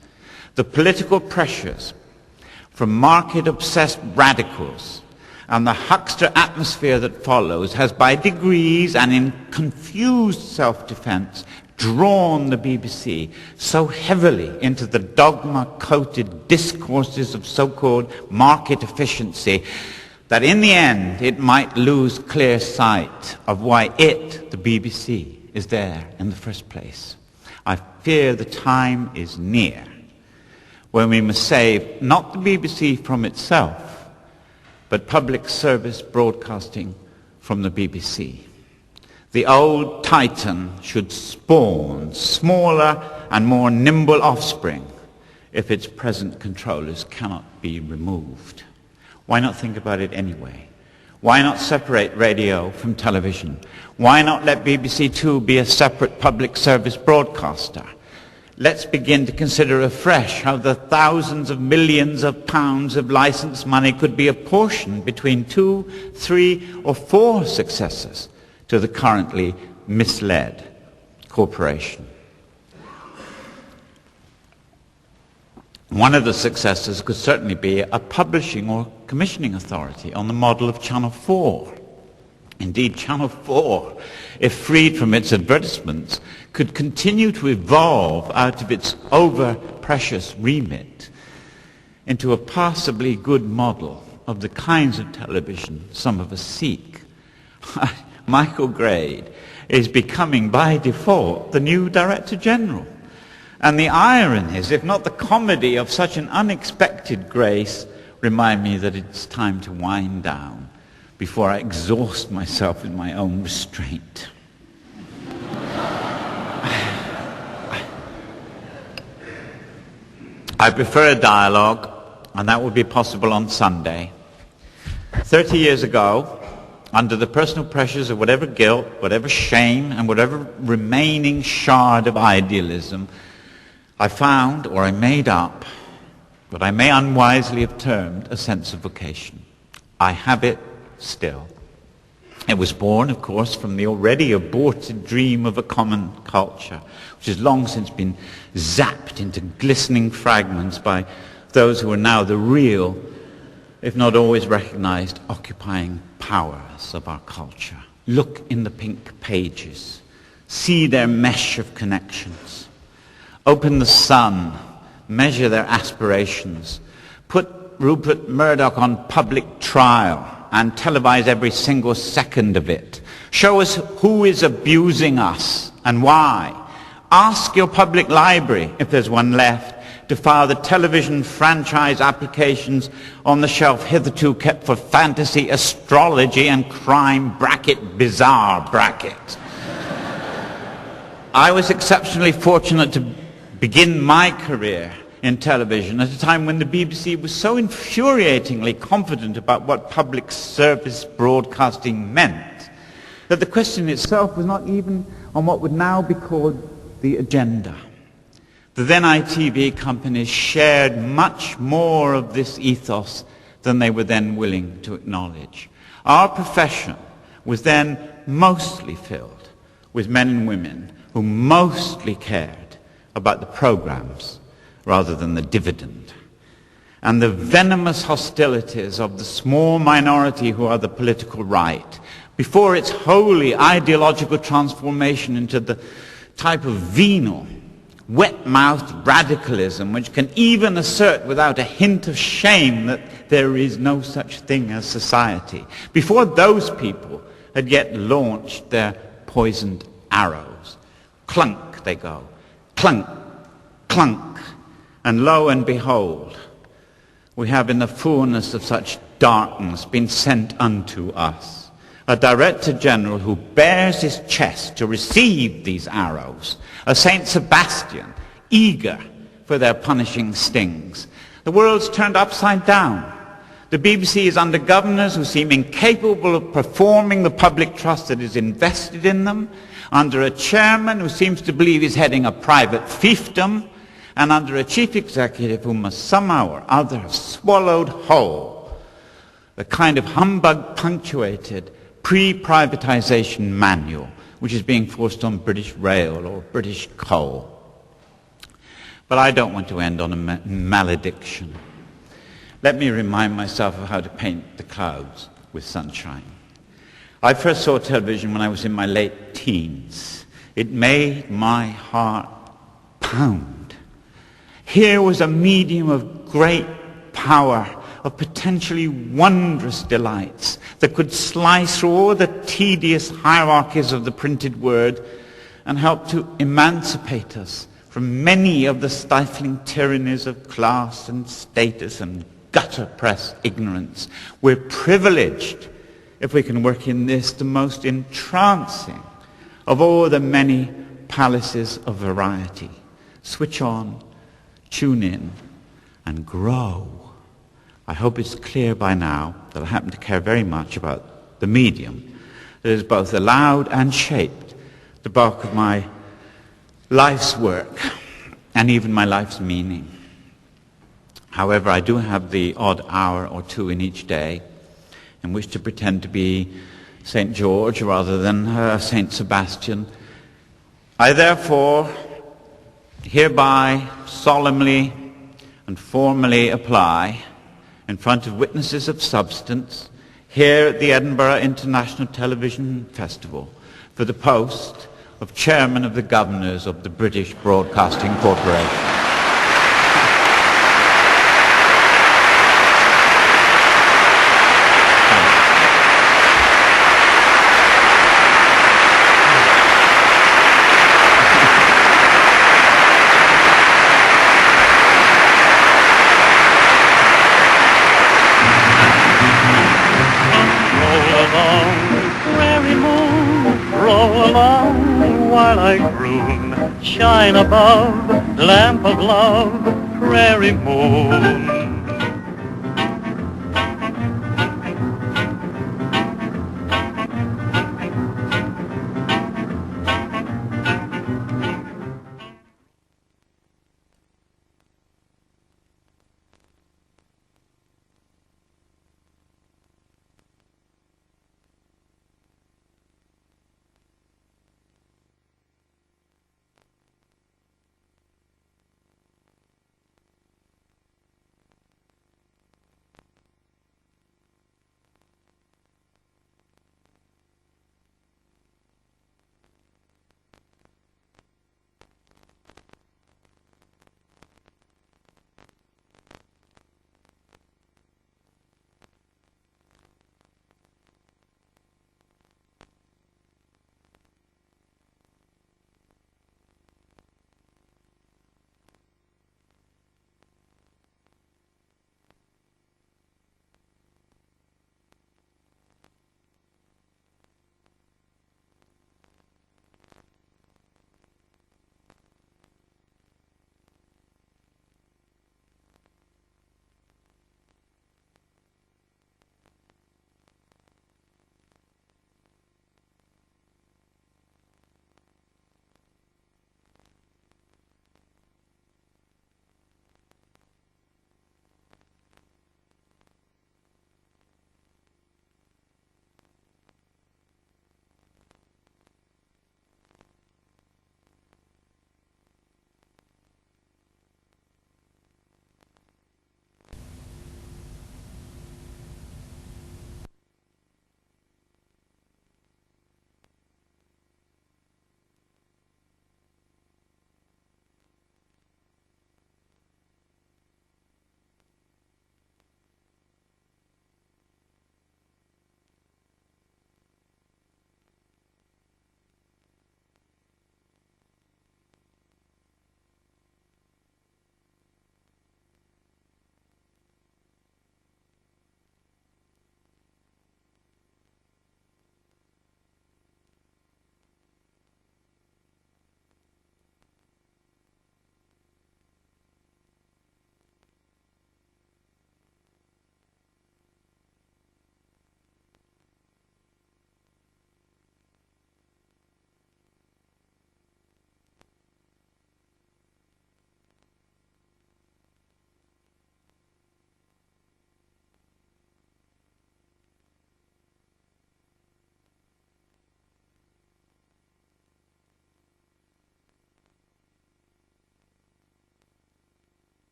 [SPEAKER 3] The political pressures from market-obsessed radicals and the huckster atmosphere that follows has by degrees and in confused self-defense drawn the BBC so heavily into the dogma-coated discourses of so-called market efficiency that in the end it might lose clear sight of why it, the BBC, is there in the first place. I fear the time is near when we must save not the BBC from itself, but public service broadcasting from the BBC. The old titan should spawn smaller and more nimble offspring if its present controllers cannot be removed. Why not think about it anyway? Why not separate radio from television? Why not let BBC Two be a separate public service broadcaster? Let's begin to consider afresh how the thousands of millions of pounds of licence money could be apportioned between 2, 3 or 4 successors to the currently misled corporation. One of the successors could certainly be a publishing or commissioning authority on the model of Channel 4. Indeed, Channel 4, if freed from its advertisements, could continue to evolve out of its over-precious remit into a possibly good model of the kinds of television some of us seek. Michael Grade is becoming by default the new Director General. And the ironies, if not the comedy of such an unexpected grace, remind me that it's time to wind down before I exhaust myself in my own restraint. I prefer a dialogue, and that would be possible on Sunday. 30 years ago, under the personal pressures of whatever guilt, whatever shame, and whatever remaining shard of idealism, I found, or I made up, what I may unwisely have termed a sense of vocation. I have it still. It was born, of course, from the already aborted dream of a common culture, which has long since been zapped into glistening fragments by those who are now the real, if not always recognized, occupying powers of our culture. Look in the pink pages. See their mesh of connections. Open the Sun, measure their aspirations, put Rupert Murdoch on public trial and televise every single second of it. Show us who is abusing us and why. Ask your public library, if there's one left, to file the television franchise applications on the shelf hitherto kept for fantasy, astrology and crime bracket, bizarre bracket. I was exceptionally fortunate to begin my career in television at a time when the BBC was so infuriatingly confident about what public service broadcasting meant that the question itself was not even on what would now be called the agenda. The then ITV companies shared much more of this ethos than they were then willing to acknowledge. Our profession was then mostly filled with men and women who mostly cared about the programs rather than the dividend. And the venomous hostilities of the small minority who are the political right, before its wholly ideological transformation into the type of venal, wet-mouthed radicalism which can even assert without a hint of shame that there is no such thing as society. Before those people had yet launched their poisoned arrows, clunk they go. Clunk, clunk, and lo and behold, we have in the fullness of such darkness been sent unto us a Director General who bares his chest to receive these arrows, a Saint Sebastian, eager for their punishing stings. The world's turned upside down. The BBC is under governors who seem incapable of performing the public trust that is invested in them, under a chairman who seems to believe he's heading a private fiefdom, and under a chief executive who must somehow or other have swallowed whole the kind of humbug-punctuated pre-privatization manual which is being forced on British Rail or British Coal. But I don't want to end on a malediction. Let me remind myself of how to paint the clouds with sunshine. I first saw television when I was in my late teens. It made my heart pound. Here was a medium of great power, of potentially wondrous delights that could slice through all the tedious hierarchies of the printed word and help to emancipate us from many of the stifling tyrannies of class and status and gutter press ignorance. We're privileged if we can work in this, the most entrancing of all the many palaces of variety. Switch on, tune in, and grow. I hope it's clear by now that I happen to care very much about the medium that has both allowed and shaped the bulk of my life's work and even my life's meaning. However, I do have the odd hour or two in each day in which to pretend to be St. George rather than St. Sebastian. I therefore hereby solemnly and formally apply in front of witnesses of substance here at the Edinburgh International Television Festival for the post of Chairman of the Governors of the British Broadcasting Corporation.
[SPEAKER 2] Shine above, lamp of love, prairie moon.